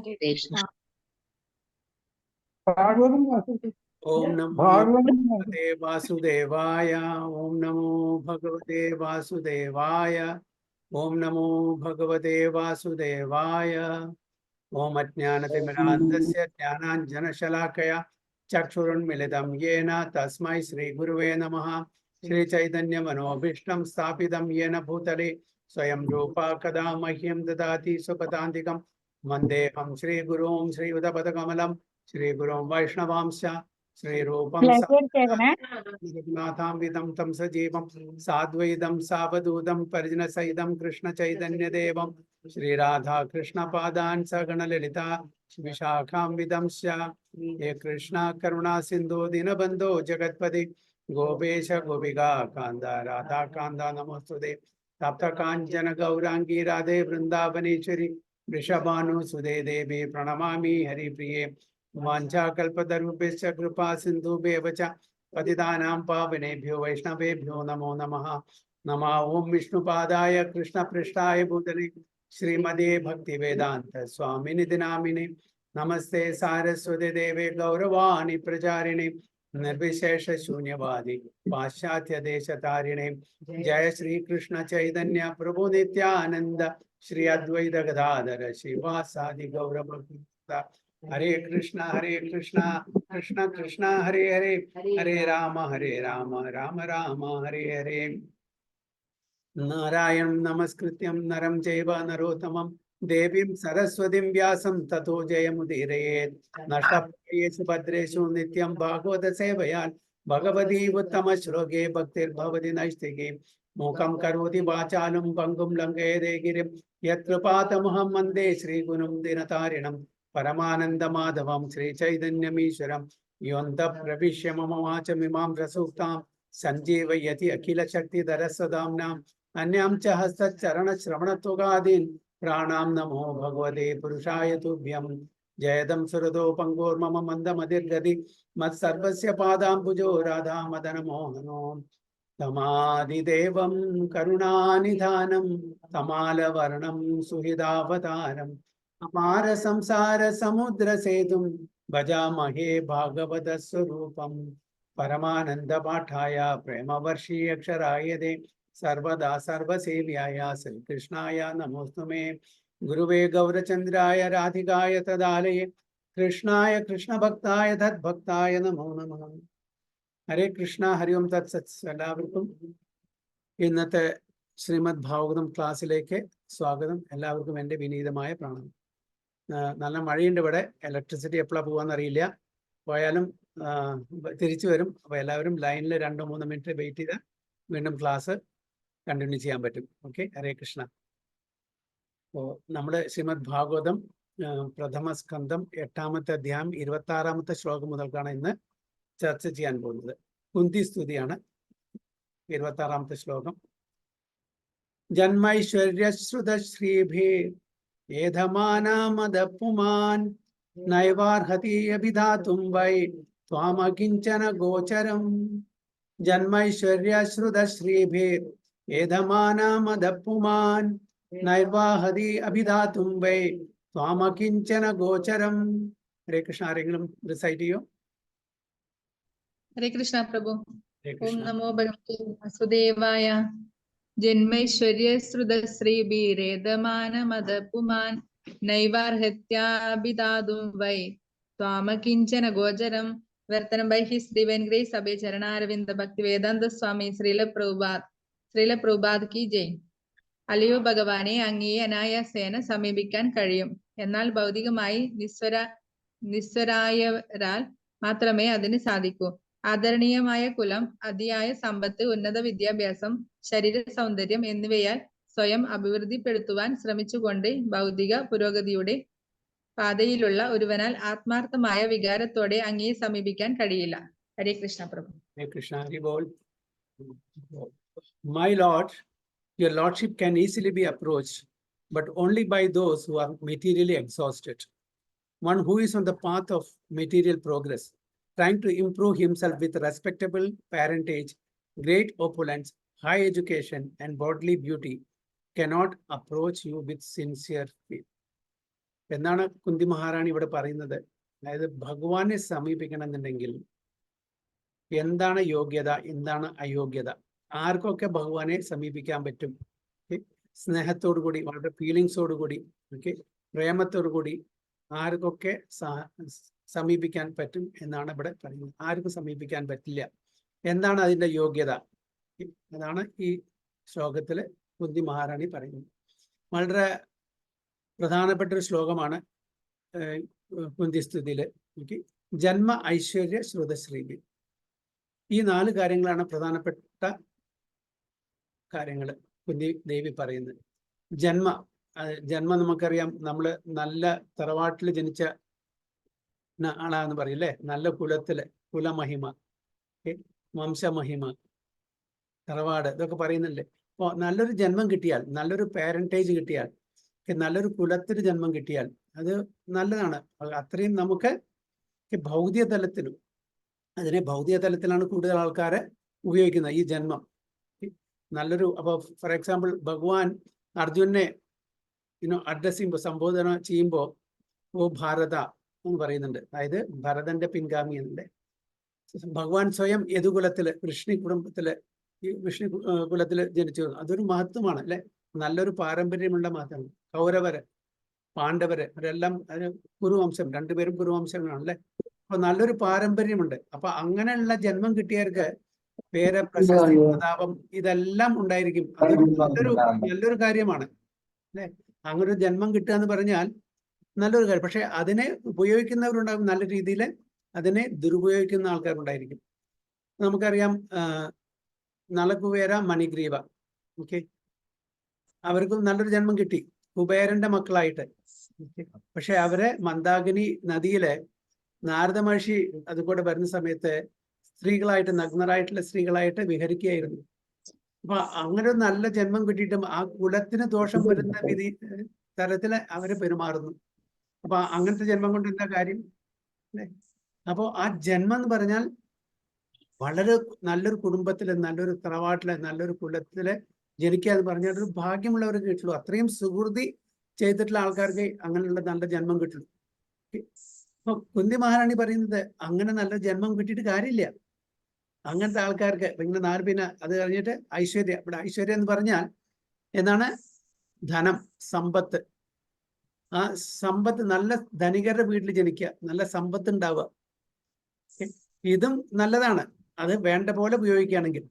Hare Krishna. Om Namo Vasudevaya. Om Namo Bhagavate Vasudevaya. Om Namo Bhagavate Vasudevaya. Om Ajnanatimidandasya Jnananjana Shalakaya Chakshurunmilitam Yena Tasmai Shri Guruve Namaha. Shri Chaitanya Manobhishtam Sthapitam Yena Bhutale Swayam Rupa Kada Mahyam Dadati Supatantikam Mandeham Shri Gurum Shri Udapadakamalam Shri Gurum Vaishnavamsya Shri Rupam Raghunatham Vidam Tam Sajeevam Sadvaidam Savadudam Parjana Saidam Krishna Chaitanya Devam Shri Radha Krishna Padan Sagana Lalita Vishakham Vidamsya Ye Krishna Karuna Sindhu Dinabandho Jagatpati Gopesha Gopiga Kanda Radha Kanda Namastude Tapta Kanjana Gaurangi Radhe Vrindavaneshwari Vrishabhanu Sude Devi Pranamami Hari Priye Vancha Kalpatarubhescha Kripa Sindhu Bevacha Patidanam Pavanebhyo Vaishnavebhyo Namo Namaha Nama Om Vishnu Padaya Krishna Prishtaya Bhutale Srimade Bhakti Vedanta Swamini Dinamini Namaste Saraswati Deve Gauravani Prajarine Nirvishesha Shunyavadi Paschatya Deshatarine Jaya Shri Krishna Chaitanya Prabhu Nityananda Shri Advaita Gadadhara Shivasadi Gauravakita Hare Krishna Krishna Krishna Hare Hare Hare Rama Rama Rama Hare Hare Narayanam Namaskrityam Naram Jaiva Narottamam Devim Saraswatim Vyasam Tato Jayamudire Nashtapayesu Bhadreshu Nityam Bhagavata Sevayan Bhagavati Uttama Shloke Bhaktir Bhavati Naistige Mukam Karoti Vachanam Pangum Langere Girim Yatrapata Mande Sri Gunam Dinatarinam Paramananda Madhavam Sri Chaitanyamishwaram Yonta Pravishya Mamamachamimam Rasuktam Sanjeeva Yati Akila Shakti Darasadamnam Anyam Chahasat Charana Shravanatvogadin Pranam Namo Bhagavate Purushaya Tubhyam Jayadam Surado Pangor Mama Manda Madirgadi Mat Sarvasya Padam Pujo Radha Madana Mohano Tamadi Devam Karunanidhanam Tamala Varnam Suhidavataram Amara Samsara Samudra Sedum Bhajamahe Bhagavata Swarupam Paramananda Pathaya Prema Varshi Aksharayade Sarvada Sarvasevyaya Sri Krishnaya Namostume Guruve Gaurachandraya Radhikaya Tadalaye Krishnaya Krishna Bhaktaya Dhat Bhaktaya Namo Namaha Hare Krishna Hari Om Tat Sat എല്ലാവർക്കും ഇന്നത്തെ ശ്രീമദ് ഭാഗവതം ക്ലാസ്സിലേക്ക് സ്വാഗതം. എല്ലാവർക്കും എൻ്റെ വിനീതമായ പ്രണാമം. നല്ല മഴയുണ്ട് ഇവിടെ. ഇലക്ട്രിസിറ്റി എപ്പോഴാണ് പോകാമെന്ന് അറിയില്ല. പോയാലും തിരിച്ചു വരും. അപ്പോൾ എല്ലാവരും ലൈനിൽ 2-3 മിനിറ്റ് വെയിറ്റ് ചെയ്താൽ വീണ്ടും ക്ലാസ് കണ്ടിന്യൂ ചെയ്യാൻ പറ്റും. ഓക്കെ, ഹരേ കൃഷ്ണ. അപ്പോൾ നമ്മൾ ശ്രീമദ് ഭാഗവതം പ്രഥമ സ്കന്ധം 8-ാമത്തെ അധ്യായം 26-ാമത്തെ ശ്ലോകം മുതൽക്കാണ് ഇന്ന് ചർച്ച ചെയ്യാൻ പോകുന്നത്. കുന്തി സ്തുതിയാണ് 26-ാമത്തെ ശ്ലോകം. ജന്മൈശ്വര്യശ്രുത ശ്രീഭേ ഏധമാനാമദപുമാൻ നൈവാർഹതി അഭിധാതും വൈ ത്വാമകിഞ്ചന ഗോചരം. ജന്മൈശ്വര്യശ്രുത ശ്രീഭേ ഏധമാനാമദപുമാൻ നൈർവാഹതി അഭിധാതും വൈ ത്വാമകിഞ്ചന ഗോചരം. ഹരേ കൃഷ്ണ. ആരെങ്കിലും റിസൈറ്റ് ചെയ്യോ? ഹരേ കൃഷ്ണ പ്രഭു. ഓം നമോ ഭഗവതേ വാസുദേവായ. ജന്മൈശ്വര്യശ്രുതശ്രീഭിരേദമാനമദപുമാൻ നൈവാർഹത്യാഭിധാതും വൈ ത്വാമകിഞ്ചന ഗോചരം. വർത്തനം by his divine grace Abhaya Charanaravinda Bhakti Vedanta സ്വാമി ശ്രീല പ്രഭുപാദ് കി ജയ്. അല്ലയോ ഭഗവാനെ, അങ്ങയെ അനായാസേന സമീപിക്കാൻ കഴിയും. എന്നാൽ ഭൗതികമായി നിസ്വരായവരാൽ മാത്രമേ അതിന് സാധിക്കൂ. ആദരണീയമായ കുലം, അതിയായ സമ്പത്ത്, ഉന്നത വിദ്യാഭ്യാസം, ശരീര സൗന്ദര്യം എന്നിവയാൽ സ്വയം അഭിവൃദ്ധിപ്പെടുത്തുവാൻ ശ്രമിച്ചുകൊണ്ട് ഭൗതിക പുരോഗതിയുടെ പാതയിലുള്ള ഒരുവനാൽ ആത്മാർത്ഥമായ വികാരത്തോടെ അങ്ങയെ സമീപിക്കാൻ കഴിയില്ല. ഹരേ കൃഷ്ണ പ്രഭു. ഹരേ Krishna. My Lord, your Lordship can easily be approached, but only by those who are materially exhausted. One who is on the path of material progress, trying to improve himself with respectable parentage, great opulence, high education, and bodily beauty, cannot approach you with sincere faith. എന്താണ് കുന്തി മഹാറാണി ഇവിടെ പറയുന്നത്? അതായത് ഭഗവാനെ സമീപിക്കണമെന്നുണ്ടെങ്കിൽ എന്താണ് യോഗ്യത, എന്താണ് അയോഗ്യത, ആർക്കൊക്കെ ഭഗവാനെ സമീപിക്കാൻ പറ്റും? സ്നേഹത്തോടു കൂടി, വളരെ ഫീലിങ്സോടു കൂടി, ഓക്കെ, പ്രേമത്തോടു കൂടി ആർക്കൊക്കെ സമീപിക്കാൻ പറ്റും എന്നാണ് ഇവിടെ പറയുന്നത്. ആർക്കും സമീപിക്കാൻ പറ്റില്ല. എന്താണ് അതിൻ്റെ യോഗ്യത? അതാണ് ഈ ശ്ലോകത്തിൽ കുന്തി മഹാറാണി പറയുന്നത്. വളരെ പ്രധാനപ്പെട്ട ഒരു ശ്ലോകമാണ് കുന്തി സ്തുതിയിൽ. ജന്മ ഐശ്വര്യ ശ്രുതശ്രീ, ഈ 4 കാര്യങ്ങളാണ് പ്രധാനപ്പെട്ട കാര്യങ്ങൾ കുന്തി ദേവി പറയുന്നത്. ജന്മം നമുക്കറിയാം, നമ്മൾ നല്ല തറവാട്ടിൽ ജനിച്ച ആളാന്ന് പറയില്ലേ, നല്ല കുലത്തില്, കുലമഹിമ, വംശമഹിമ, തറവാട്, ഇതൊക്കെ പറയുന്നില്ലേ. അപ്പോൾ നല്ലൊരു ജന്മം കിട്ടിയാൽ, നല്ലൊരു പാരന്റേജ് കിട്ടിയാൽ, നല്ലൊരു കുലത്തിൽ ജന്മം കിട്ടിയാൽ അത് നല്ലതാണ്. അത്രയും നമുക്ക് ഭൗതിക തലത്തിലും, അതിനെ ഭൗതിക തലത്തിലാണ് കൂടുതൽ ആൾക്കാരെ ഉപയോഗിക്കുന്നത് ഈ ജന്മം. നല്ലൊരു, അപ്പോൾ ഫോർ എക്സാമ്പിൾ ഭഗവാൻ അർജുനെ അഡ്രസ് ചെയ്യുമ്പോൾ, സംബോധന ചെയ്യുമ്പോൾ ഓ ഭാരത എന്ന് പറയുന്നുണ്ട്. അതായത് ഭരതന്റെ പിൻഗാമി എന്നുണ്ട്. ഭഗവാൻ സ്വയം യദുകുലത്തില്, വൃഷ്ണി കുടുംബത്തില്, ഈ വൃഷ്ണി കുലത്തില് ജനിച്ചു. അതൊരു മഹത്വമാണ് അല്ലെ, നല്ലൊരു പാരമ്പര്യമുള്ള മഹത്വമാണ്. കൗരവര്, പാണ്ഡവര്, അവരെല്ലാം അതിന് കുരുവംശം, രണ്ടുപേരും കുരുവംശങ്ങളാണ് അല്ലെ. അപ്പൊ നല്ലൊരു പാരമ്പര്യമുണ്ട്. അപ്പൊ അങ്ങനെയുള്ള ജന്മം കിട്ടിയവർക്ക് പേര്, പ്രശസ്തി, പ്രതാപം ഇതെല്ലാം ഉണ്ടായിരിക്കും. അതൊരു നല്ലൊരു കാര്യമാണ് അല്ലെ. അങ്ങനെ ഒരു ജന്മം കിട്ടുക എന്ന് പറഞ്ഞാൽ നല്ലൊരു കാര്യം. പക്ഷെ അതിനെ ഉപയോഗിക്കുന്നവരുണ്ടാകും, നല്ല രീതിയിൽ അതിനെ ദുരുപയോഗിക്കുന്ന ആൾക്കാരുണ്ടായിരിക്കും. നമുക്കറിയാം നളകുബേര, മണിഗ്രീവ, ഓക്കെ, അവർക്കും നല്ലൊരു ജന്മം കിട്ടി കുബേരന്റെ മക്കളായിട്ട്. പക്ഷെ അവരെ മന്ദാകിനി നദിയിലെ നാരദ മഹർഷി അതുകൂടെ വരുന്ന സമയത്ത് സ്ത്രീകളായിട്ട്, നഗ്നരായിട്ടുള്ള സ്ത്രീകളായിട്ട് വിഹരിക്കുകയായിരുന്നു. അപ്പൊ അങ്ങനെ ഒരു നല്ല ജന്മം കിട്ടിയിട്ടും ആ കുലത്തിന് ദോഷം വരുന്ന തരത്തില് അവര് പെരുമാറുന്നു. അപ്പൊ അങ്ങനത്തെ ജന്മം കൊണ്ട് എന്താ കാര്യം അല്ലെ? അപ്പോ ആ ജന്മം എന്ന് പറഞ്ഞാൽ വളരെ നല്ലൊരു കുടുംബത്തില്, നല്ലൊരു തറവാട്ടില്, നല്ലൊരു കുലത്തില് ജനിക്കുക എന്ന് പറഞ്ഞാൽ ഒരു ഭാഗ്യമുള്ളവർക്ക് കിട്ടുള്ളൂ. അത്രയും സുഹൃതി ചെയ്തിട്ടുള്ള ആൾക്കാർക്ക് അങ്ങനെയുള്ള നല്ല ജന്മം കിട്ടുള്ളൂ. അപ്പൊ കുന്തി മഹാറാണി പറയുന്നത് അങ്ങനെ നല്ല ജന്മം കിട്ടിയിട്ട് കാര്യമില്ല. അങ്ങനത്തെ ആൾക്കാർക്ക് ഇങ്ങനെ 4, പിന്നെ അത് കഴിഞ്ഞിട്ട് ഐശ്വര്യ. ഇവിടെ ഐശ്വര്യം എന്ന് പറഞ്ഞാൽ എന്താണ്? ധനം, സമ്പത്ത്. ആ സമ്പത്ത്, നല്ല ധനികരുടെ വീട്ടിൽ ജനിക്കുക, നല്ല സമ്പത്ത് ഉണ്ടാവുക, ഇതും നല്ലതാണ്. അത് വേണ്ട പോലെ ഉപയോഗിക്കുകയാണെങ്കിൽ.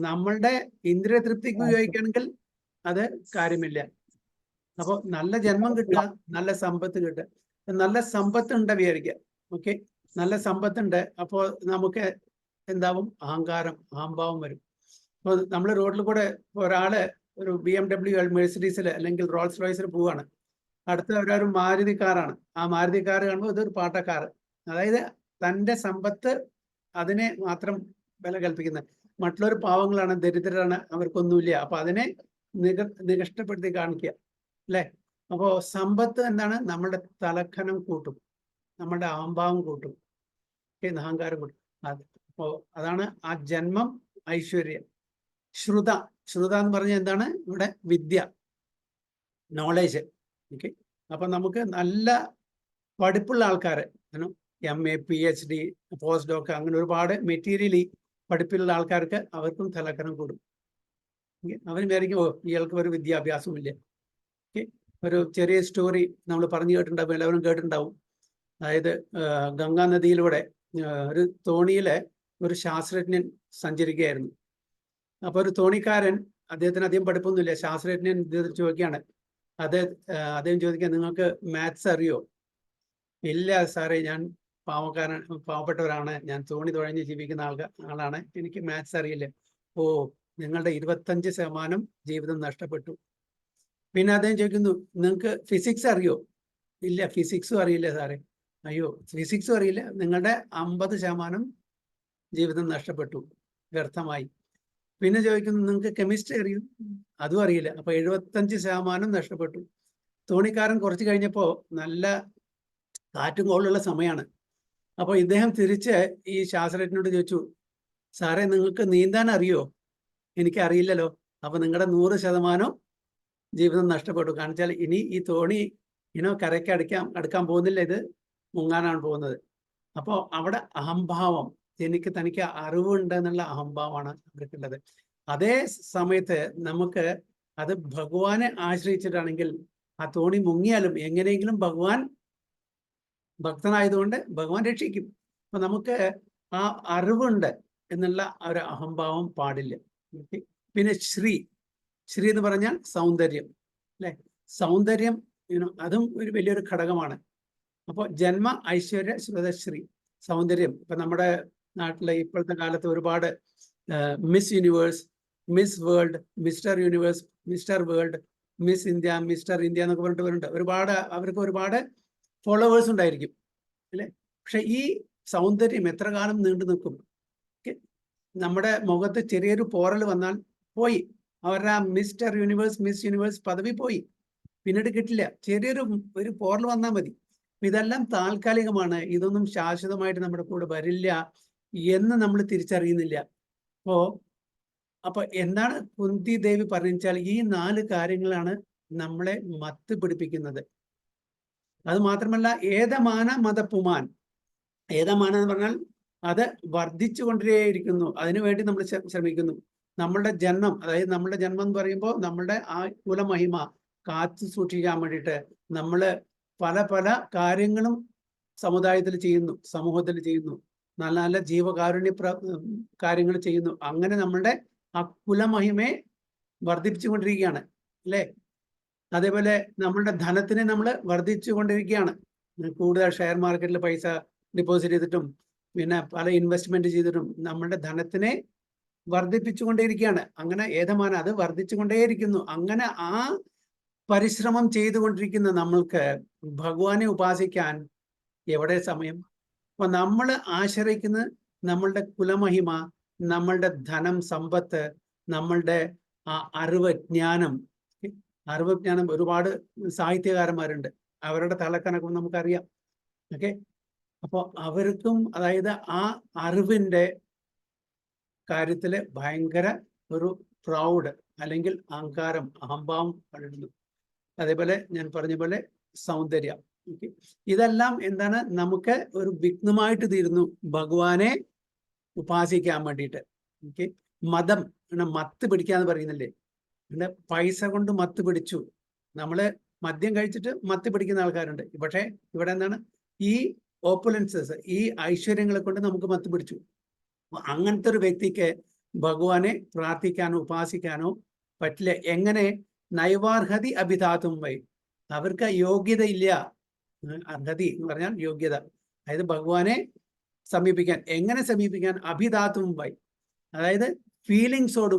നമ്മളുടെ ഇന്ദ്രിയ തൃപ്തിക്ക് ഉപയോഗിക്കുകയാണെങ്കിൽ അത് കാര്യമില്ല. അപ്പൊ നല്ല ജന്മം കിട്ടുക, നല്ല സമ്പത്ത് കിട്ടുക. നല്ല സമ്പത്ത് ഉണ്ട് വിചാരിക്കുക, ഓക്കെ, നല്ല സമ്പത്തുണ്ട്. അപ്പോൾ നമുക്ക് എന്താവും? അഹങ്കാരം, അഹംഭാവം വരും. അപ്പോൾ നമ്മൾ റോഡിൽ കൂടെ ഒരാള് ഒരു BMW, മെഴ്സിഡീസിൽ അല്ലെങ്കിൽ റോൾസ് റോയ്സിൽ പോവാണ്. അടുത്ത ഒരു മാരുതി കാറാണ്. ആ മാരുതി കാറ് കാണുമ്പോൾ ഇതൊരു പാട്ടക്കാറ്. അതായത് തൻ്റെ സമ്പത്ത് അതിനെ മാത്രം വില കൽപ്പിക്കുന്നത്. മറ്റുള്ളവർ പാവങ്ങളാണ്, ദരിദ്രരാണ്, അവർക്കൊന്നുമില്ല. അപ്പൊ അതിനെ നികഷ്ടപ്പെടുത്തി കാണിക്കുക അല്ലെ. അപ്പോ സമ്പത്ത് എന്താണ്? നമ്മളുടെ തലഖനം കൂട്ടും, നമ്മളുടെ അഹംഭാവം കൂട്ടും, അഹങ്കാരം കൂട്ടും. അപ്പോ അതാണ് ആ ജന്മം ഐശ്വര്യം. ശ്രുത എന്ന് പറഞ്ഞാൽ എന്താണ്? ഇവിടെ വിദ്യ, നോളേജ്, ഓക്കെ. അപ്പൊ നമുക്ക് നല്ല പഠിപ്പുള്ള ആൾക്കാര്, MA, PhD, പോസ്റ്റ് ഡോക്ക്, അങ്ങനെ ഒരുപാട് മെറ്റീരിയലി പഠിപ്പുള്ള ആൾക്കാർക്ക് അവർക്കും തലക്കനം കൂടും. അവർ വിചാരിക്കും, ഓ ഇയാൾക്ക് ഒരു വിദ്യാഭ്യാസമില്ല. ഒരു ചെറിയ സ്റ്റോറി നമ്മൾ പറഞ്ഞു കേട്ടിട്ടുണ്ടാവും, എല്ലാവരും കേട്ടിട്ടുണ്ടാവും. അതായത് ഗംഗാ നദിയിലൂടെ ഒരു തോണിയിലെ ഒരു ശാസ്ത്രജ്ഞൻ സഞ്ചരിക്കുകയായിരുന്നു. അപ്പൊ ഒരു തോണിക്കാരൻ, അദ്ദേഹത്തിന് അധികം പഠിപ്പൊന്നുമില്ല, ശാസ്ത്രജ്ഞൻ ചോദിക്കുകയാണ്, അദ്ദേഹം ചോദിക്കുക, നിങ്ങൾക്ക് മാത്സ് അറിയോ? ഇല്ല സാറേ, ഞാൻ പാവപ്പെട്ടവരാണ്, ഞാൻ തോണി തുഴഞ്ഞ് ജീവിക്കുന്ന ആളാണ്, എനിക്ക് മാത്സ് അറിയില്ല. ഓ, നിങ്ങളുടെ 25% ജീവിതം നഷ്ടപ്പെട്ടു. പിന്നെ അദ്ദേഹം ചോദിക്കുന്നു, നിങ്ങൾക്ക് ഫിസിക്സ് അറിയോ? ഇല്ല, ഫിസിക്സും അറിയില്ല സാറേ. അയ്യോ, ഫിസിക്സും അറിയില്ല, നിങ്ങളുടെ 50% ജീവിതം നഷ്ടപ്പെട്ടു, വ്യർത്ഥമായി. പിന്നെ ചോദിക്കുന്നു, നിങ്ങൾക്ക് കെമിസ്ട്രി അറിയോ? അതും അറിയില്ല. അപ്പൊ 75% നഷ്ടപ്പെട്ടു. തോണിക്കാരൻ കുറച്ച് കഴിഞ്ഞപ്പോ നല്ല കാറ്റും കോളുള്ള സമയമാണ്. അപ്പോൾ ഇദ്ദേഹം തിരിച്ച് ഈ ശാസ്ത്രജ്ഞനോട് ചോദിച്ചു, സാറേ നിങ്ങൾക്ക് നീന്താൻ അറിയോ? എനിക്ക് അറിയില്ലല്ലോ. അപ്പൊ നിങ്ങളുടെ 100% ജീവിതം നഷ്ടപ്പെട്ടു. കാരണം വെച്ചാൽ ഇനി ഈ തോണി കരയ്ക്ക് അടുക്കാൻ പോകുന്നില്ല, ഇത് മുങ്ങാനാണ് പോകുന്നത്. അപ്പോൾ അവിടെ അഹംഭാവം, തനിക്ക് അറിവുണ്ട് എന്നുള്ള അഹംഭാവമാണ് അവർക്കുള്ളത്. അതേ സമയത്ത് നമുക്ക് അത് ഭഗവാനെ ആശ്രയിച്ചിട്ടാണെങ്കിൽ ആ തോണി മുങ്ങിയാലും എങ്ങനെയെങ്കിലും ഭഗവാൻ ഭക്തനായതുകൊണ്ട് ഭഗവാൻ രക്ഷിക്കും. അപ്പൊ നമുക്ക് ആ അറിവുണ്ട് എന്നുള്ള ഒരു അഹംഭാവം പാടില്ല. പിന്നെ ശ്രീ എന്ന് പറഞ്ഞാൽ സൗന്ദര്യം, അല്ലെ? സൗന്ദര്യം അതും ഒരു വലിയൊരു ഘടകമാണ്. അപ്പോൾ ജന്മ ഐശ്വര്യ ശ്രുതശ്രീ, സൗന്ദര്യം. ഇപ്പൊ നമ്മുടെ നാട്ടിലെ ഇപ്പോഴത്തെ കാലത്ത് ഒരുപാട് miss universe, miss world, mister universe, mister world, miss India, mister India എന്നൊക്കെ പറഞ്ഞിട്ട് വരുന്നുണ്ട്. അവർക്ക് ഒരുപാട് ഫോളോവേഴ്സ് ഉണ്ടായിരിക്കും, അല്ലെ? പക്ഷെ ഈ സൗന്ദര്യം എത്ര കാലം നീണ്ടു നിൽക്കും? നമ്മുടെ മുഖത്ത് ചെറിയൊരു പോറൽ വന്നാൽ പോയി, അവരുടെ ആ മിസ്റ്റർ യൂണിവേഴ്സ്, മിസ് യൂണിവേഴ്സ് പദവി പോയി, പിന്നീട് കിട്ടില്ല. ഒരു പോറൽ വന്നാൽ മതി. ഇതെല്ലാം താൽക്കാലികമാണ്, ഇതൊന്നും ശാശ്വതമായിട്ട് നമ്മുടെ കൂടെ വരില്ല എന്ന് നമ്മൾ തിരിച്ചറിയുന്നില്ല. അപ്പൊ എന്താണ് കുന്തി ദേവി പറഞ്ഞാൽ, ഈ 4 കാര്യങ്ങളാണ് നമ്മളെ മത്ത് പിടിപ്പിക്കുന്നത്. അത് മാത്രമല്ല, ഏതമാന മതപ്പുമാൻ, ഏതമാന എന്ന് പറഞ്ഞാൽ അത് വർദ്ധിച്ചു കൊണ്ടേയിരിക്കുന്നു, അതിനുവേണ്ടി നമ്മൾ ശ്രമിക്കുന്നു. നമ്മളുടെ ജന്മം, അതായത് നമ്മളുടെ ജന്മം എന്ന് പറയുമ്പോൾ നമ്മളുടെ ആ കുലമഹിമ കാത്തു സൂക്ഷിക്കാൻ വേണ്ടിയിട്ട് നമ്മൾ പല കാര്യങ്ങളും സമുദായത്തിൽ ചെയ്യുന്നു, സമൂഹത്തിൽ ചെയ്യുന്നു, നല്ല നല്ല ജീവകാരുണ്യ കാര്യങ്ങൾ ചെയ്യുന്നു. അങ്ങനെ നമ്മളുടെ ആ കുലമഹിമയെ വർദ്ധിപ്പിച്ചു കൊണ്ടിരിക്കുകയാണ്, അല്ലേ? അതേപോലെ നമ്മളുടെ ധനത്തിനെ നമ്മൾ വർദ്ധിച്ചു കൊണ്ടിരിക്കുകയാണ്. കൂടുതൽ ഷെയർ മാർക്കറ്റിൽ പൈസ ഡിപ്പോസിറ്റ് ചെയ്തിട്ടും പിന്നെ പല ഇൻവെസ്റ്റ്മെന്റ് ചെയ്തിട്ടും നമ്മളുടെ ധനത്തിനെ വർദ്ധിപ്പിച്ചു കൊണ്ടേയിരിക്കുകയാണ്. അങ്ങനെ ഏതമാന അത് വർദ്ധിച്ചു കൊണ്ടേയിരിക്കുന്നു. അങ്ങനെ ആ പരിശ്രമം ചെയ്തുകൊണ്ടിരിക്കുന്ന നമ്മൾക്ക് ഭഗവാനെ ഉപാസിക്കാൻ എവിടെ സമയം? അപ്പൊ നമ്മൾ ആശ്രയിക്കുന്ന നമ്മളുടെ കുലമഹിമ, നമ്മളുടെ ധനം, സമ്പത്ത്, നമ്മളുടെ ആ അറിവ്, ജ്ഞാനം. ഒരുപാട് സാഹിത്യകാരന്മാരുണ്ട്, അവരുടെ തലക്കണക്കും നമുക്കറിയാം. ഓക്കെ, അപ്പോൾ അവർക്കും അതായത് ആ അറിവിൻ്റെ കാര്യത്തില് ഭയങ്കര ഒരു പ്രൗഡ് അല്ലെങ്കിൽ അഹങ്കാരം, അഹംഭാവം കണ്ടിരുന്നു. അതേപോലെ ഞാൻ പറഞ്ഞ പോലെ സൗന്ദര്യം. ഇതെല്ലാം എന്താണ്, നമുക്ക് ഒരു വിഘ്നമായിട്ട് തീരുന്നു ഭഗവാനെ ഉപാസിക്കാൻ വേണ്ടിയിട്ട്. മതം, മത്ത് പിടിക്കാന്ന് പറയുന്നില്ലേ, പിന്നെ പൈസ കൊണ്ട് മത്ത് പിടിച്ചു. നമ്മള് മദ്യം കഴിച്ചിട്ട് മത്ത് പിടിക്കുന്ന ആൾക്കാരുണ്ട്. പക്ഷേ ഇവിടെ എന്താണ്, ഈ ഓപ്പുലൻസസ്, ഈ ഐശ്വര്യങ്ങളെ കൊണ്ട് നമുക്ക് മത്ത് പിടിച്ചു. അങ്ങനത്തെ ഒരു വ്യക്തിക്ക് ഭഗവാനെ പ്രാർത്ഥിക്കാനോ ഉപാസിക്കാനോ പറ്റില്ല. എങ്ങനെ? നൈവാർഹതി അഭിധാതും വൈ, അവർക്ക് യോഗ്യതയില്ല. അർഹതി എന്ന് പറഞ്ഞാൽ യോഗ്യത, അതായത് ഭഗവാനെ സമീപിക്കാൻ. എങ്ങനെ സമീപിക്കാൻ? അഭിധാതും വൈ, അതായത് ഫീലിങ്സോട്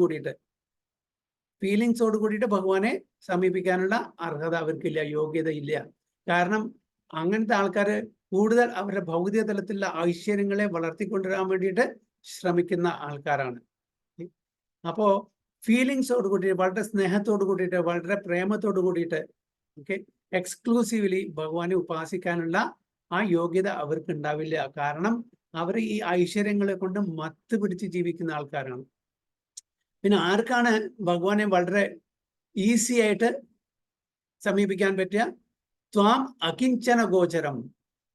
കൂടിയിട്ട് ഭഗവാനെ സമീപിക്കാനുള്ള അർഹത അവർക്കില്ല, യോഗ്യത ഇല്ല. കാരണം അങ്ങനത്തെ ആൾക്കാർ കൂടുതൽ അവരുടെ ഭൗതിക തലത്തിലുള്ള ഐശ്വര്യങ്ങളെ വളർത്തിക്കൊണ്ടുവരാൻ വേണ്ടിയിട്ട് ശ്രമിക്കുന്ന ആൾക്കാരാണ്. അപ്പോ ഫീലിങ്സോട് കൂടിയിട്ട്, വളരെ സ്നേഹത്തോട് കൂടിയിട്ട്, വളരെ പ്രേമത്തോട് കൂടിയിട്ട് എക്സ്ക്ലൂസീവ്ലി ഭഗവാനെ ഉപാസിക്കാനുള്ള ആ യോഗ്യത അവർക്ക് ഉണ്ടാവില്ല. കാരണം അവർ ഈ ഐശ്വര്യങ്ങളെ കൊണ്ട് മത്ത് പിടിച്ച് ജീവിക്കുന്ന ആൾക്കാരാണ്. പിന്നെ ആർക്കാണ് ഭഗവാനെ വളരെ ഈസി ആയിട്ട് സമീപിക്കാൻ പറ്റുക? ത്വാം അകിഞ്ചന ഗോചരം,